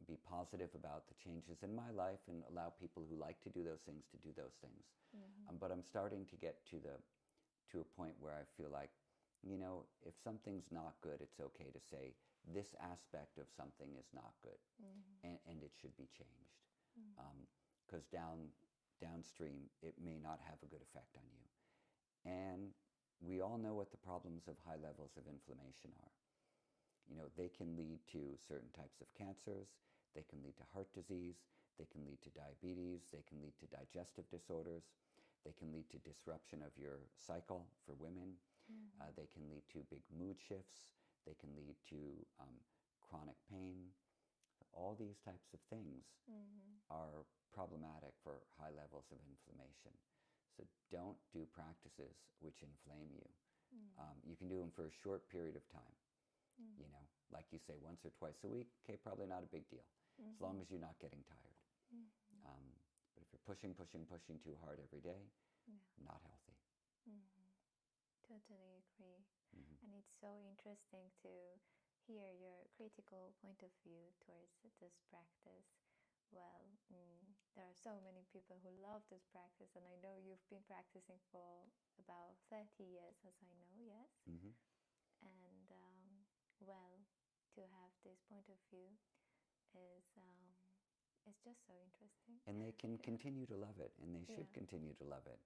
be positive about the changes in my life and allow people who like to do those things to do those things. But I'm starting to get to a point where I feel like, you know, if something's not good, it's okay to say this aspect of something is not good and it should be changed. Because downstream, it may not have a good effect on you. And we all know what the problems of high levels of inflammation are. You know, they can lead to certain types of cancers, they can lead to heart disease, they can lead to diabetes, they can lead to digestive disorders, they can lead to disruption of your cycle for women, they can lead to big mood shifts, they can lead to chronic pain, All these types of things are problematic for high levels of inflammation. So don't do practices which inflame you. You can do them for a short period of time. You know, like you say, once or twice a week, okay, probably not a big deal, as long as you're not getting tired. But if you're pushing too hard every day, not healthy. Totally agree. And it's so interesting to hear your critical point of view towards this practice. Well, there are so many people who love this practice, and I know you've been practicing for about 30 years, as I know, yes? And, well, to have this point of view is just so interesting. And they can continue to love it, and they should continue to love it.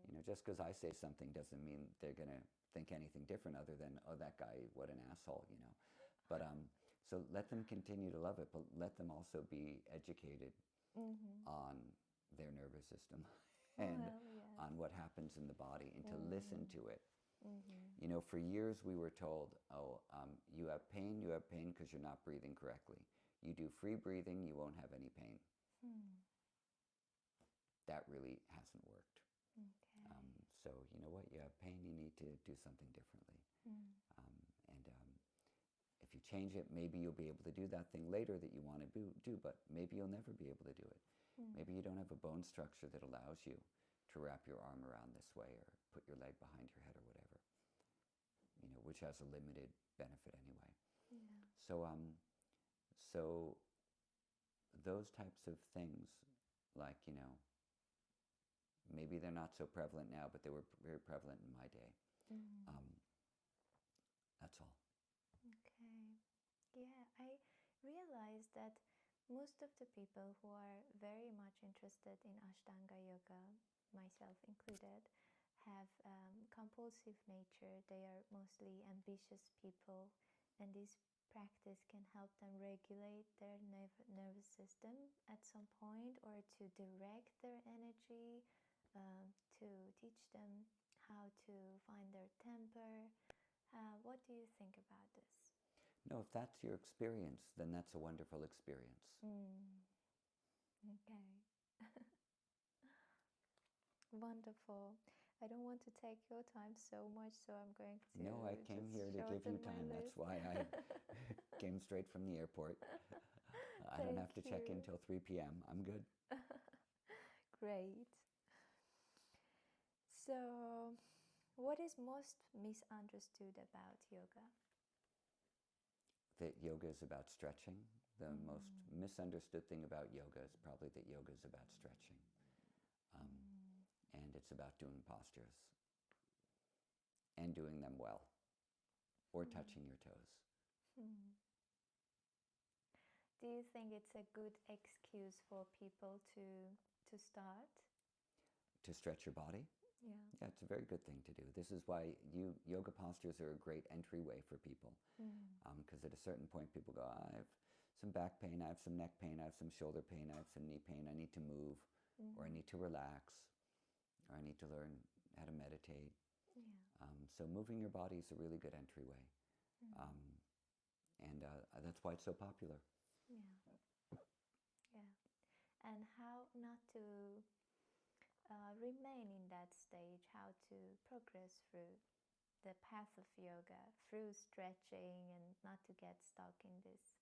You know, just because I say something doesn't mean they're going to think anything different other than, oh, that guy, what an asshole, you know. But so let them continue to love it, but let them also be educated on their nervous system and on what happens in the body, and to listen to it. You know, for years we were told, oh, you have pain because you're not breathing correctly. You do free breathing, you won't have any pain. That really hasn't worked. So you know what, you have pain, you need to do something differently. If you change it, maybe you'll be able to do that thing later that you want to do, but maybe you'll never be able to do it. Maybe you don't have a bone structure that allows you to wrap your arm around this way or put your leg behind your head or whatever, you know, which has a limited benefit anyway. So those types of things, like, you know, maybe they're not so prevalent now, but they were very prevalent in my day. That's all. Okay. Yeah, I realized that most of the people who are very much interested in Ashtanga yoga, myself included, have compulsive nature. They are mostly ambitious people, and this practice can help them regulate their nervous system at some point, or to direct their energy, to teach them how to find their temper. What do you think about this? No, if that's your experience, then that's a wonderful experience. Okay. Wonderful. I don't want to take your time so much, so I'm going to. No, I came here to give you time. That's why I came straight from the airport. I don't have to check in till 3 p.m. I'm good. Great. So, what is most misunderstood about yoga? That yoga is about stretching. The most misunderstood thing about yoga is probably that yoga is about stretching. And it's about doing postures and doing them well, or touching your toes. Do you think it's a good excuse for people to start? To stretch your body? Yeah. Yeah, it's a very good thing to do. This is why yoga postures are a great entryway for people. Because at a certain point people go, I have some back pain, I have some neck pain, I have some shoulder pain, I have some knee pain, I need to move, or I need to relax, or I need to learn how to meditate. So moving your body is a really good entryway. And that's why it's so popular. Yeah. And how not to remain in that stage, how to progress through the path of yoga, through stretching, and not to get stuck in this.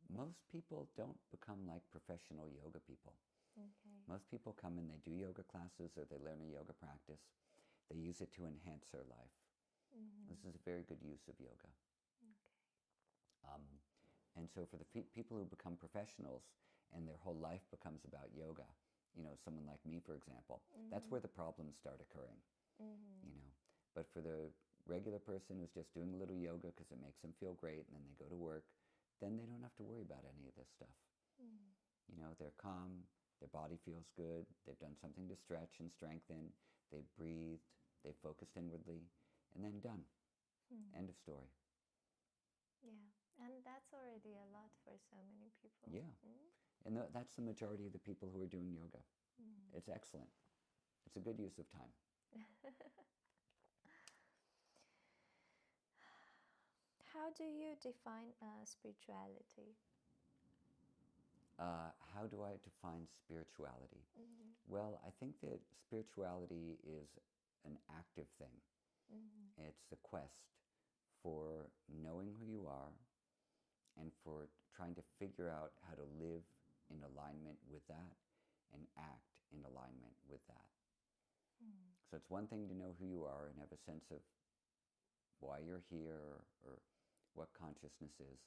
Most people don't become like professional yoga people. Most people come and they do yoga classes, or they learn a yoga practice. They use it to enhance their life. This is a very good use of yoga. And so for the people who become professionals and their whole life becomes about yoga, you know, someone like me, for example, that's where the problems start occurring. You know, but for the regular person who's just doing a little yoga because it makes them feel great, and then they go to work, then they don't have to worry about any of this stuff. You know, they're calm, their body feels good, they've done something to stretch and strengthen, they've breathed, they've focused inwardly, and then done. End of story. Yeah, and that's already a lot for so many people. Yeah, and that's the majority of the people who are doing yoga. It's excellent. It's a good use of time. How do you define spirituality? How do I define spirituality? Mm-hmm. Well, I think that spirituality is an active thing. Mm-hmm. It's the quest for knowing who you are and for trying to figure out how to live in alignment with that and act in alignment with that. Mm. So it's one thing to know who you are and have a sense of why you're here or what consciousness is.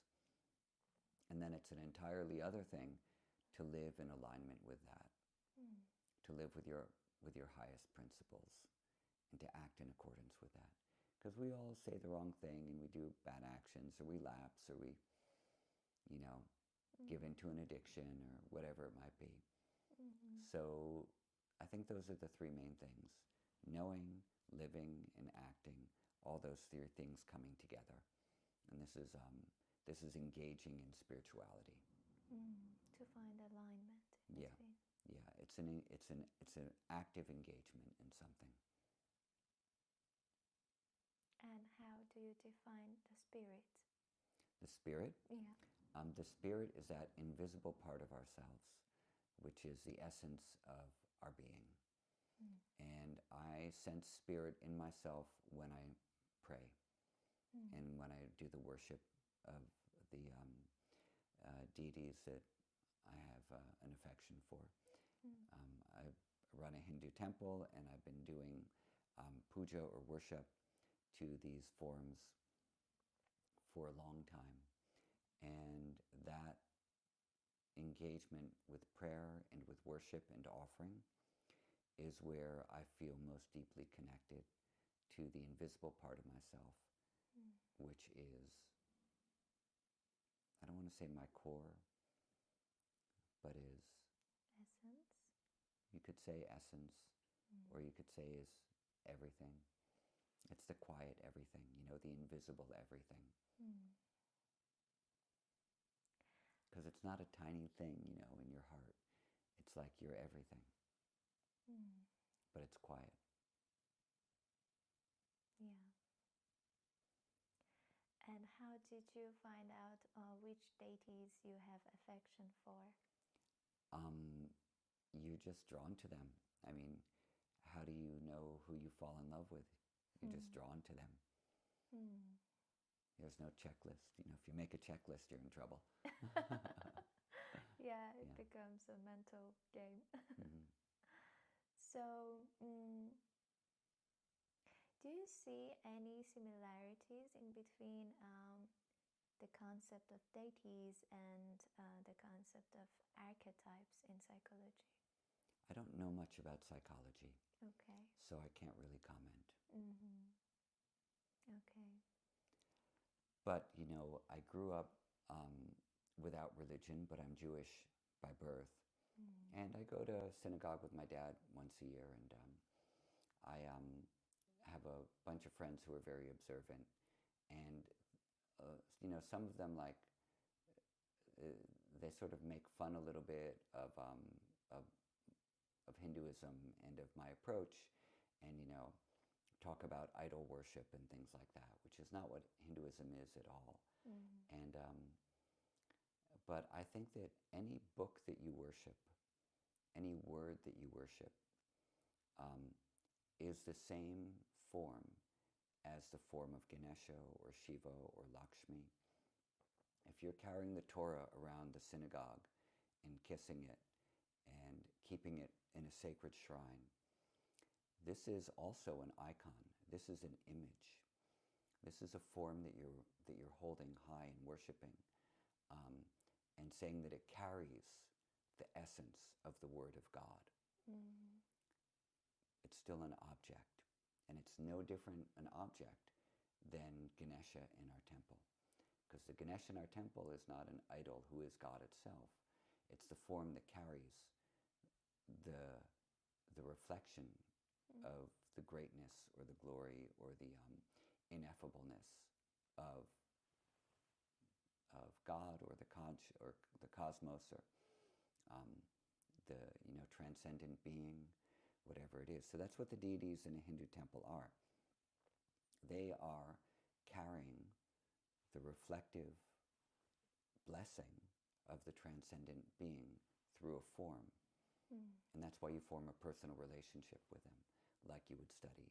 And then it's an entirely other thing to live in alignment with that, to live with your highest principles and to act in accordance with that. Because we all say the wrong thing and we do bad actions or we lapse or we, give into an addiction or whatever it might be. Mm-hmm. So I think those are the three main things: knowing, living, and acting. All those three things coming together, and this is engaging in spirituality. To find alignment. Yeah, yeah. It's an active engagement in something. And how do you define the spirit? The spirit? Yeah. The spirit is that invisible part of ourselves, which is the essence of our being. And I sense spirit in myself when I pray and when I do the worship of the deities that I have an affection for. I run a Hindu temple and I've been doing puja or worship to these forms for a long time. And that engagement with prayer and with worship and offering is where I feel most deeply connected to the invisible part of myself, which is, I don't want to say my core, but is... Essence? You could say essence, or you could say is everything. It's the quiet everything, the invisible everything. Because it's not a tiny thing, in your heart. It's like you're everything. But it's quiet. Yeah. And how did you find out which deities you have affection for? You're just drawn to them. I mean, how do you know who you fall in love with? You're just drawn to them. There's no checklist. If you make a checklist, you're in trouble. Yeah, it becomes a mental game. So, do you see any similarities in between the concept of deities and the concept of archetypes in psychology? I don't know much about psychology. Okay. So I can't really comment. Okay. But, I grew up without religion, but I'm Jewish by birth. And I go to synagogue with my dad once a year, and I have a bunch of friends who are very observant. And, some of them, they sort of make fun a little bit of Hinduism and of my approach, and, talk about idol worship and things like that, which is not what Hinduism is at all. And but I think that any book that you worship, any word that you worship, is the same form as the form of Ganesha or Shiva or Lakshmi. If you're carrying the Torah around the synagogue and kissing it and keeping it in a sacred shrine, this is also an icon. This is an image. This is a form that you're holding high and worshiping, and saying that it carries the essence of the Word of God. It's still an object, and it's no different an object than Ganesha in our temple. Because the Ganesha in our temple is not an idol who is God itself. It's the form that carries the reflection of the greatness or the glory or the ineffableness of God or the cosmos or the transcendent being, whatever it is. So that's what the deities in a Hindu temple are. They are carrying the reflective blessing of the transcendent being through a form. And that's why you form a personal relationship with him, like you would study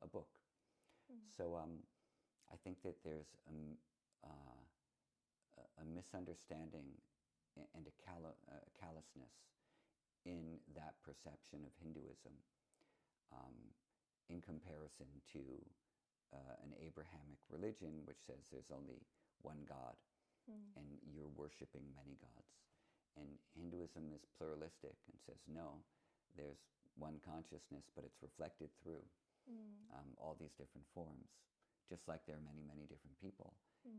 a book. So I think that there's a misunderstanding and a callousness in that perception of Hinduism in comparison to an Abrahamic religion, which says there's only one God and you're worshiping many gods. And Hinduism is pluralistic and says, no, there's one consciousness, but it's reflected through all these different forms, just like there are many, many different people. And,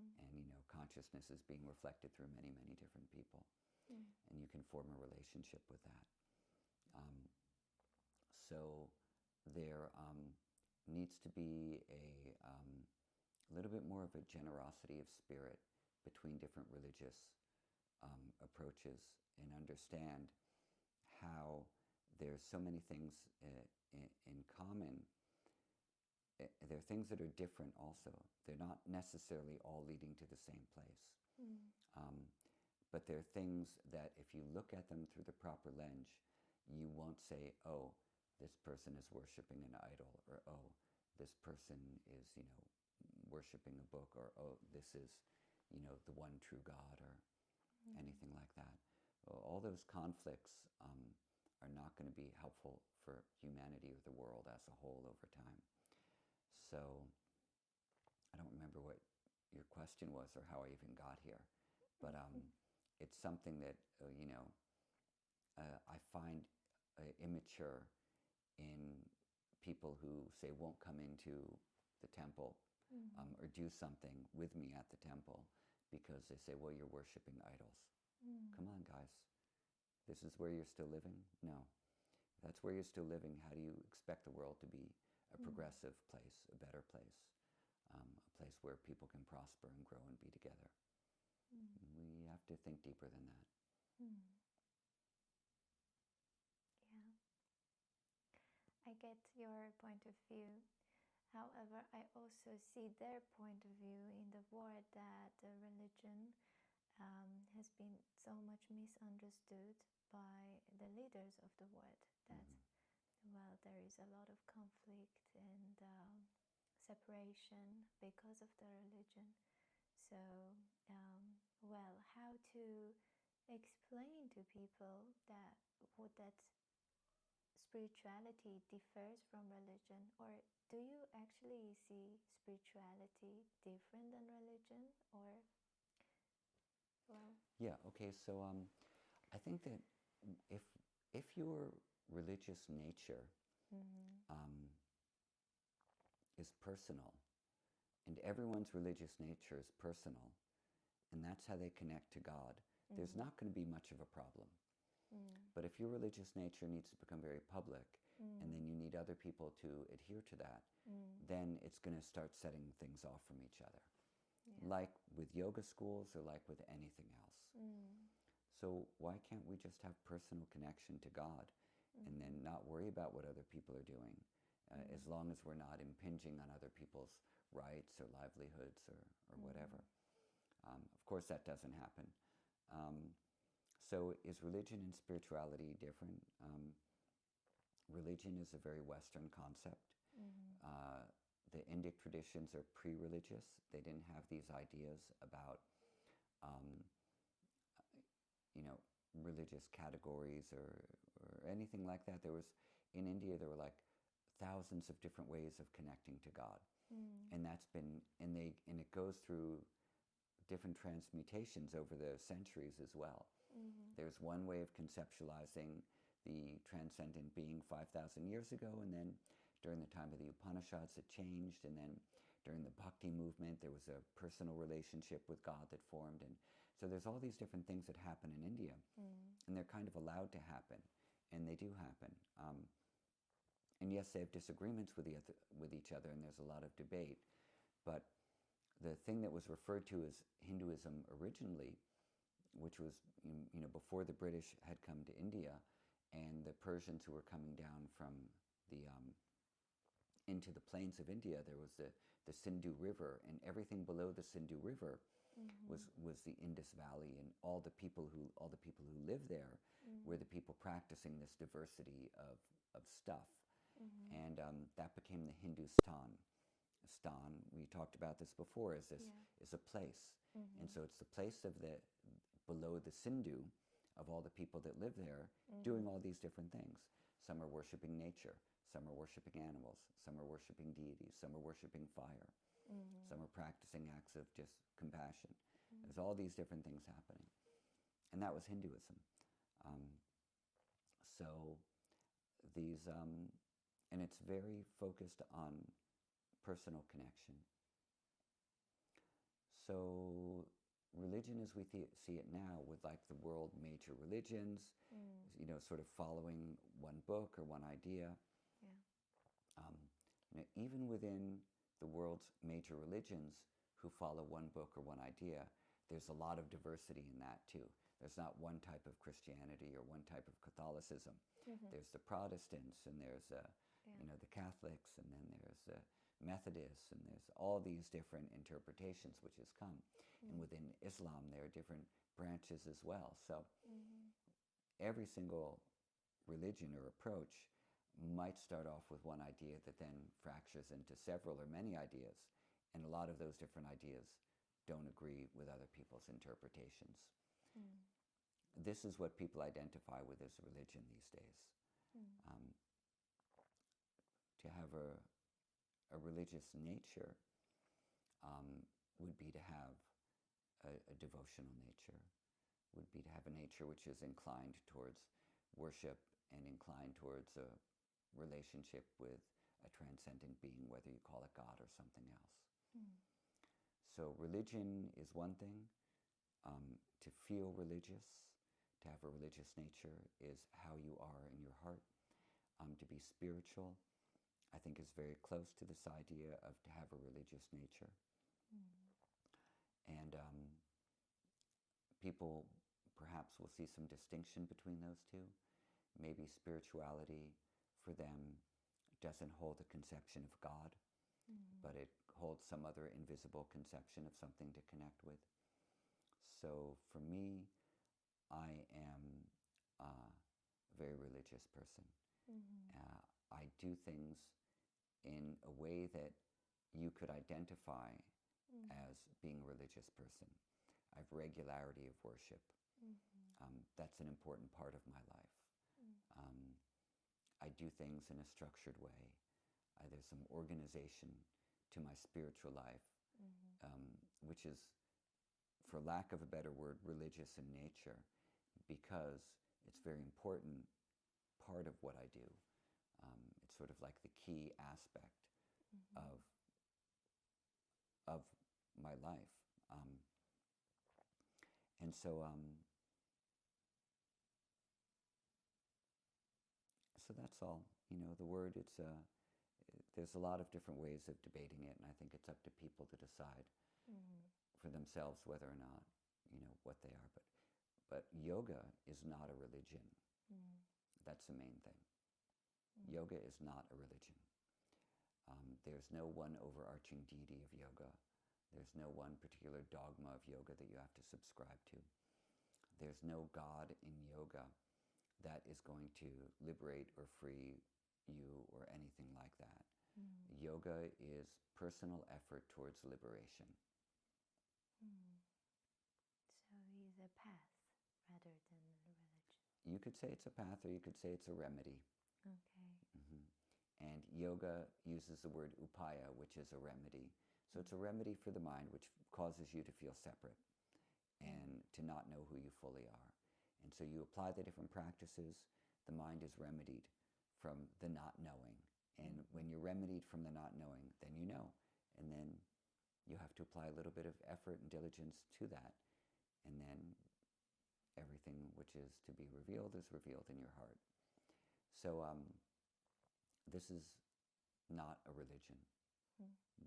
consciousness is being reflected through many, many different people. And you can form a relationship with that. So there needs to be a little bit more of a generosity of spirit between different religious approaches, and understand how there's so many things in common. There are things that are different also. They're not necessarily all leading to the same place. But there are things that if you look at them through the proper lens, you won't say, oh, this person is worshiping an idol, or oh, this person is, worshiping a book, or oh, this is, the one true God, or anything like that. All those conflicts are not going to be helpful for humanity or the world as a whole over time. So I don't remember what your question was or how I even got here, but it's something that, I find immature in people who say won't come into the temple or do something with me at the temple because they say, well, you're worshiping idols. Come on, guys. This is where you're still living? No. If that's where you're still living, how do you expect the world to be a progressive place, a better place, a place where people can prosper and grow and be together? We have to think deeper than that. Yeah. I get your point of view. However, I also see their point of view in the word that religion has been so much misunderstood by the leaders of the world, that well, there is a lot of conflict and separation because of the religion. So well, how to explain to people that spirituality differs from religion, or do you actually see spirituality different than religion, or well? Yeah, okay, so I think that if your religious nature is personal, and everyone's religious nature is personal, and that's how they connect to God, there's not going to be much of a problem. But if your religious nature needs to become very public, and then you need other people to adhere to that, then it's going to start setting things off from each other. Like with yoga schools or like with anything else. So why can't we just have personal connection to God and then not worry about what other people are doing, as long as we're not impinging on other people's rights or livelihoods or whatever. Of course that doesn't happen. So is religion and spirituality different? Religion is a very Western concept. The Indic traditions are pre-religious. They didn't have these ideas about, religious categories or anything like that. In India, there were like thousands of different ways of connecting to God. And it goes through different transmutations over the centuries as well. There's one way of conceptualizing the transcendent being 5,000 years ago, and then during the time of the Upanishads it changed, and then during the Bhakti movement there was a personal relationship with God that formed. And so there's all these different things that happen in India, and they're kind of allowed to happen, and they do happen. And yes, they have disagreements with each other, and there's a lot of debate, but the thing that was referred to as Hinduism originally, which was before the British had come to India, and the Persians who were coming down from the into the plains of India, there was the Sindhu River, and everything below the Sindhu River was the Indus Valley, and all the people who lived there were the people practicing this diversity of stuff. And that became the Hindustan. Stan, we talked about this before, is a place. And so it's the place of below the Sindhu, of all the people that live there, doing all these different things. Some are worshiping nature, some are worshiping animals, some are worshiping deities, some are worshiping fire, some are practicing acts of just compassion. There's all these different things happening. And that was Hinduism. So these, and it's very focused on personal connection. So religion as we see it now, with like the world major religions, sort of following one book or one idea. Even within the world's major religions who follow one book or one idea, there's a lot of diversity in that too. There's not one type of Christianity or one type of Catholicism. There's the Protestants, and there's the Catholics, and then there's the Methodists, and there's all these different interpretations which has come. And within Islam, there are different branches as well. So every single religion or approach might start off with one idea that then fractures into several or many ideas. And a lot of those different ideas don't agree with other people's interpretations. This is what people identify with as religion these days. To have a religious nature would be to have a devotional nature, would be to have a nature which is inclined towards worship and inclined towards a relationship with a transcendent being, whether you call it God or something else. So religion is one thing. To feel religious, to have a religious nature, is how you are in your heart. To be spiritual, I think, is very close to this idea of to have a religious nature. And people perhaps will see some distinction between those two. Maybe spirituality for them doesn't hold a conception of God, but it holds some other invisible conception of something to connect with. So for me, I am a very religious person. I do things in a way that you could identify as being a religious person. I have regularity of worship. That's an important part of my life. I do things in a structured way. There's some organization to my spiritual life, which is, for lack of a better word, religious in nature, because it's a very important part of what I do. It's sort of like the key aspect of my life. And so so that's all. The word, there's a lot of different ways of debating it, and I think it's up to people to decide for themselves whether or not, what they are. But yoga is not a religion. That's the main thing. Yoga is not a religion. There's no one overarching deity of yoga. There's no one particular dogma of yoga that you have to subscribe to. There's no God in yoga that is going to liberate or free you or anything like that. Yoga is personal effort towards liberation. So it's a path rather than a religion. You could say it's a path, or you could say it's a remedy. Okay. And yoga uses the word upaya, which is a remedy. So it's a remedy for the mind, which causes you to feel separate and to not know who you fully are. And so you apply the different practices, the mind is remedied from the not knowing. And when you're remedied from the not knowing, then you know. And then you have to apply a little bit of effort and diligence to that. And then everything which is to be revealed is revealed in your heart. So this is not a religion.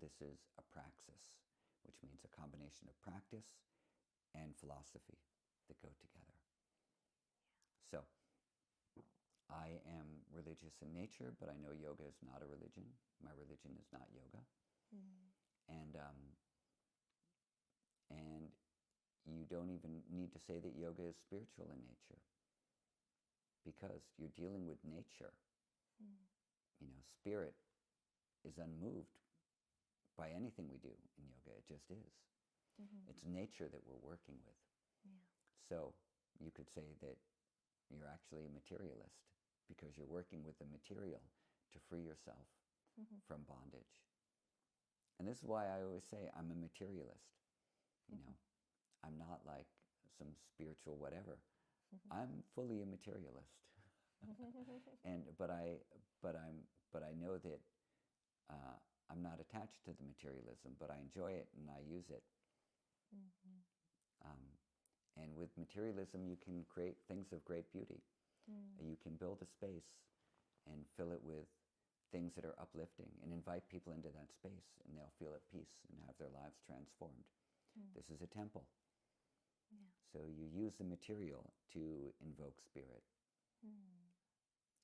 This is a praxis, which means a combination of practice and philosophy that go together. So I am religious in nature, but I know yoga is not a religion. My religion is not yoga. And you don't even need to say that yoga is spiritual in nature, because you're dealing with nature. You know, spirit is unmoved by anything we do in yoga. It just is. It's nature that we're working with. So you could say that you're actually a materialist, because you're working with the material to free yourself from bondage. And this is why I always say I'm a materialist. You know, I'm not like some spiritual whatever. I'm fully a materialist. But I know that I'm not attached to the materialism, but I enjoy it and I use it. And with materialism, you can create things of great beauty. You can build a space and fill it with things that are uplifting and invite people into that space, and they'll feel at peace and have their lives transformed. This is a temple. So you use the material to invoke spirit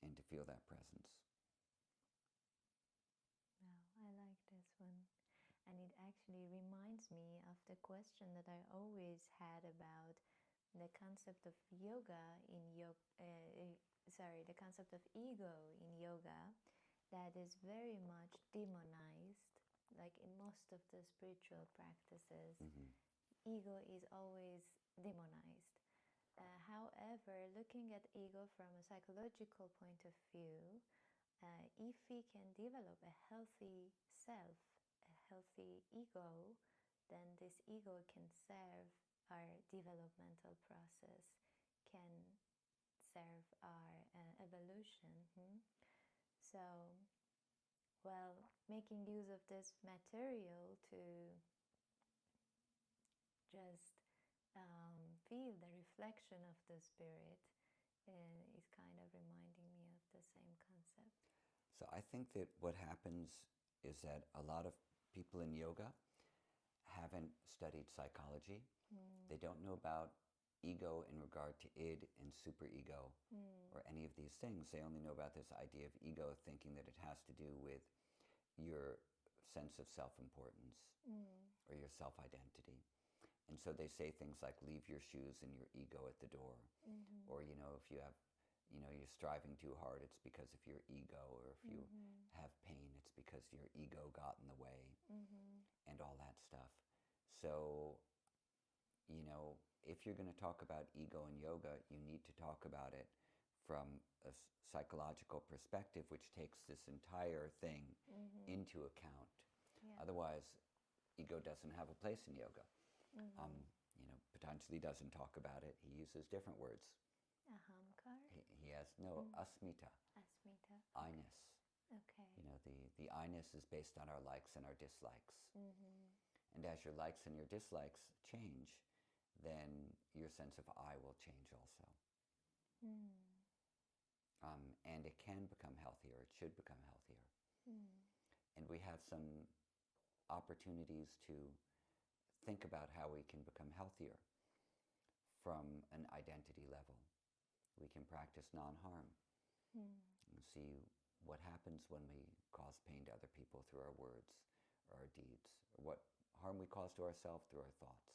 and to feel that presence. Wow, I like this one. And it actually reminds me of the question that I always had about the concept of yoga in the concept of ego in yoga, that is very much demonized, like in most of the spiritual practices. Ego is always demonized. However, looking at ego from a psychological point of view, if we can develop a healthy self, a healthy ego, then this ego can serve our developmental process, can serve our evolution. So, well, making use of this material to just feel the reflection of the spirit is kind of reminding me of the same concept. So I think that what happens is that a lot of people in yoga haven't studied psychology. They don't know about ego in regard to id and superego or any of these things. They only know about this idea of ego, thinking that it has to do with your sense of self-importance or your self-identity. And so they say things like, leave your shoes and your ego at the door. Or, you know, if you have, you know, you're striving too hard, it's because of your ego. Or if you have pain, it's because your ego got in the way and all that stuff. So, you know, if you're going to talk about ego in yoga, you need to talk about it from a psychological perspective, which takes this entire thing into account. Otherwise, ego doesn't have a place in yoga. You know, Patanjali doesn't talk about it. He uses different words. Ahamkar? He has, no, asmita. Asmita. I-ness. Okay. You know, the I-ness is based on our likes and our dislikes. And as your likes and your dislikes change, then your sense of I will change also. And it can become healthier. It should become healthier. And we have some opportunities to think about how we can become healthier from an identity level. We can practice non-harm and see what happens when we cause pain to other people through our words or our deeds, or what harm we cause to ourselves through our thoughts.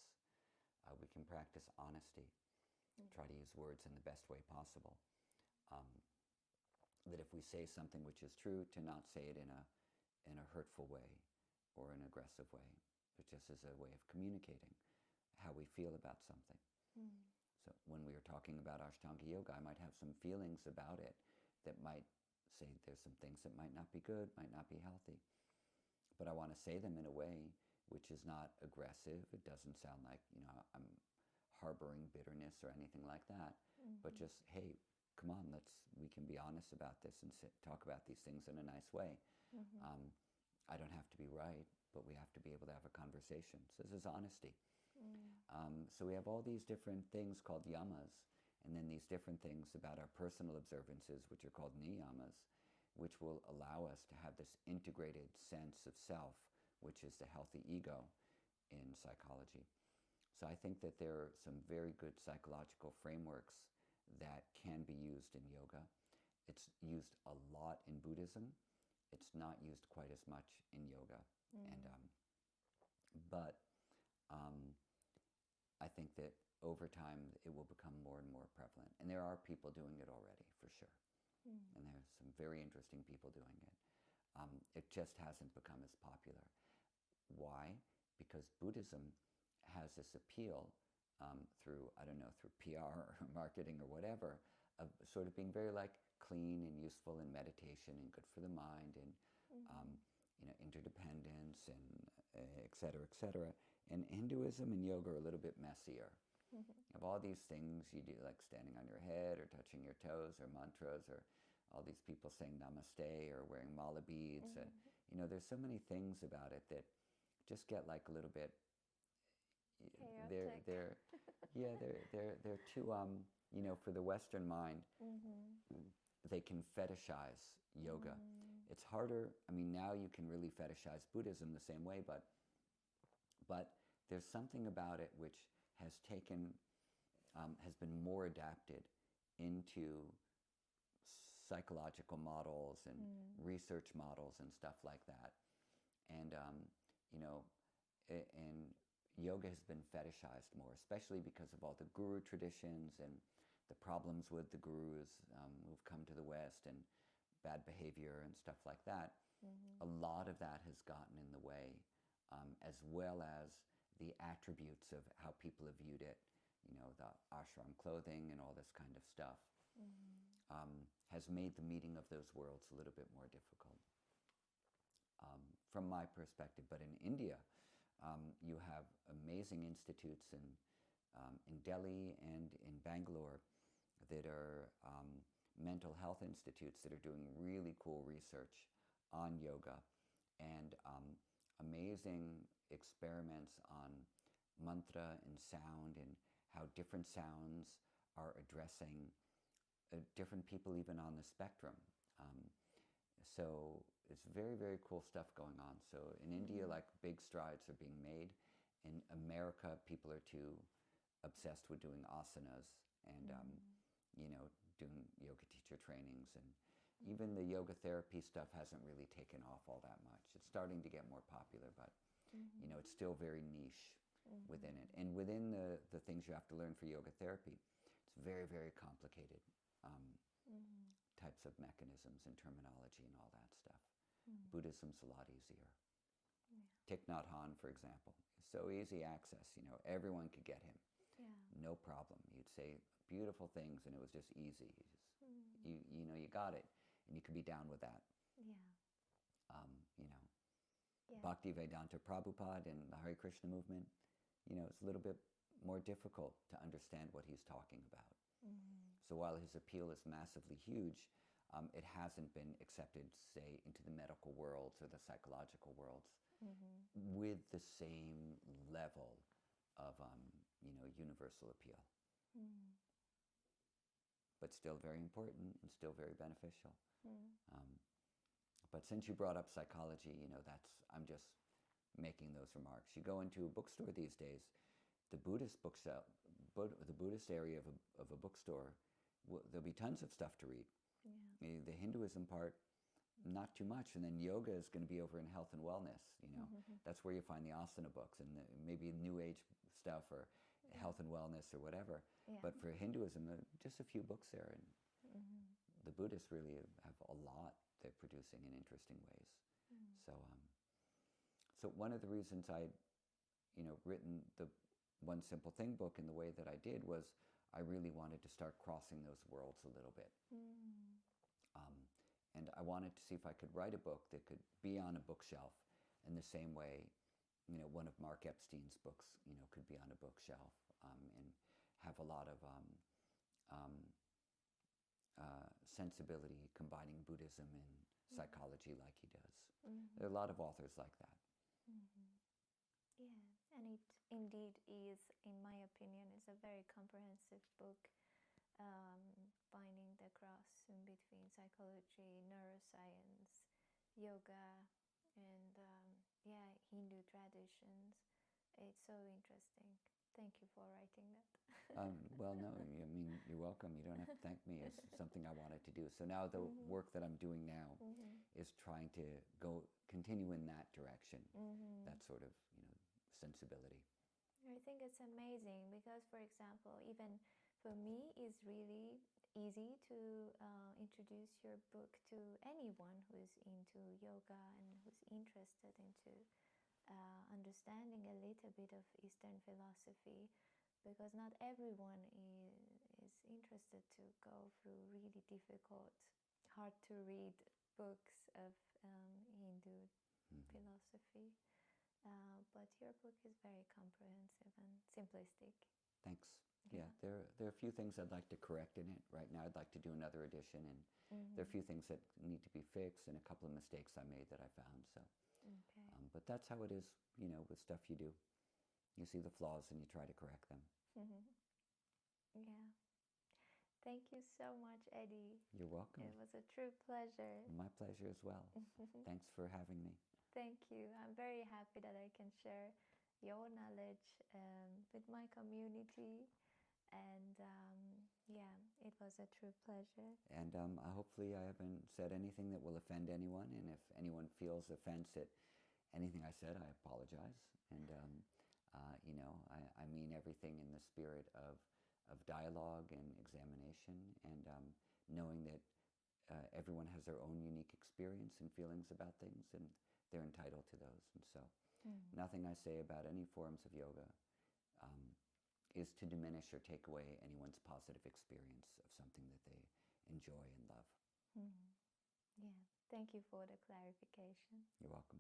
We can practice honesty, try to use words in the best way possible. That if we say something which is true, to not say it in a hurtful way or an aggressive way, but just as a way of communicating how we feel about something. So when we are talking about Ashtanga yoga, I might have some feelings about it that might say there's some things that might not be good, might not be healthy. But I want to say them in a way which is not aggressive. It doesn't sound like, you know, I'm harboring bitterness or anything like that. But just, hey, come on, we can be honest about this and talk about these things in a nice way. I don't have to be right, but we have to be able to have a conversation. So this is honesty. So we have all these different things called yamas, and then these different things about our personal observances, which are called niyamas, which will allow us to have this integrated sense of self, which is the healthy ego in psychology. So I think that there are some very good psychological frameworks that can be used in yoga, it's used a lot in Buddhism. It's not used quite as much in yoga. But I think that over time it will become more and more prevalent. And there are people doing it already, for sure. And there's some very interesting people doing it. It just hasn't become as popular. Why? Because Buddhism has this appeal through, I don't know, through PR or marketing or whatever, of sort of being very like clean and useful and meditation and good for the mind and interdependence and et cetera, et cetera. And Hinduism and yoga are a little bit messier. Of all these things you do, like standing on your head or touching your toes or mantras or all these people saying namaste or wearing mala beads. And, there's so many things about it that just get like a little bit, chaotic. they're too, for the Western mind, they can fetishize yoga. It's harder. I mean, now you can really fetishize Buddhism the same way, but there's something about it which has been more adapted into psychological models and research models and stuff like that. And, and yoga has been fetishized more, especially because of all the guru traditions and the problems with the gurus who've come to the West and bad behavior and stuff like that. A lot of that has gotten in the way, as well as the attributes of how people have viewed it, the ashram clothing and all this kind of stuff, has made the meeting of those worlds a little bit more difficult, from my perspective. But in India, you have amazing institutes in Delhi and in Bangalore that are mental health institutes that are doing really cool research on yoga and amazing experiments on mantra and sound and how different sounds are addressing different people even on the spectrum. So it's very, very cool stuff going on. So in India, like, big strides are being made. In America, people are too obsessed with doing asanas and, doing yoga teacher trainings. And even the yoga therapy stuff hasn't really taken off all that much. It's starting to get more popular, but, it's still very niche within it. And within the things you have to learn for yoga therapy, it's very, very complicated. Types of mechanisms and terminology and all that stuff. Buddhism's a lot easier. Thich Nhat Hanh, for example, so easy access. Everyone could get him. No problem. You'd say beautiful things, and it was just easy. You got it, and you could be down with that. Bhaktivedanta Prabhupada and the Hare Krishna movement. It's a little bit more difficult to understand what he's talking about. So while his appeal is massively huge, it hasn't been accepted, say, into the medical worlds or the psychological worlds with the same level of, universal appeal. But still very important and still very beneficial. But since you brought up psychology, I'm just making those remarks. You go into a bookstore these days, the Buddhist bookshelf, the Buddhist area of a bookstore, there'll be tons of stuff to read. The Hinduism part, not too much. And then yoga is going to be over in health and wellness. That's where you find the asana books and maybe new age stuff or health and wellness or whatever. But for Hinduism, just a few books there. And the Buddhists really have a lot they're producing in interesting ways. So one of the reasons I'd written the One Simple Thing book in the way that I did was I really wanted to start crossing those worlds a little bit. And I wanted to see if I could write a book that could be on a bookshelf in the same way, one of Mark Epstein's books, could be on a bookshelf and have a lot of sensibility combining Buddhism and psychology like he does. There are a lot of authors like that. Yeah, and it indeed is, in my opinion, is a very comprehensive book, finding the cross in between psychology, neuroscience, yoga, and Hindu traditions. It's so interesting. Thank you for writing that. Well, no, I mean, you're welcome. You don't have to thank me. It's something I wanted to do. So now the work that I'm doing now is trying to continue in that direction, that sort of, sensibility. I think it's amazing because, for example, even for me, it's really easy to introduce your book to anyone who's into yoga and who's interested into understanding a little bit of Eastern philosophy, because not everyone is interested to go through really difficult, hard to read books of Hindu philosophy. But your book is very comprehensive and simplistic. Thanks. Yeah, there are a few things I'd like to correct in it. Right now I'd like to do another edition, and there are a few things that need to be fixed and a couple of mistakes I made that I found. So, but that's how it is, with stuff you do. You see the flaws and you try to correct them. Yeah. Thank you so much, Eddie. You're welcome. It was a true pleasure. My pleasure as well. Thanks for having me. Thank you. I'm very happy that I can share your knowledge with my community. And yeah, it was a true pleasure. And hopefully I haven't said anything that will offend anyone. And if anyone feels offense at anything I said, I apologize. And, I mean everything in the spirit of dialogue and examination, and knowing that everyone has their own unique experience and feelings about things, and they're entitled to those. And so nothing I say about any forms of yoga is to diminish or take away anyone's positive experience of something that they enjoy and love. Yeah, thank you for the clarification. You're welcome.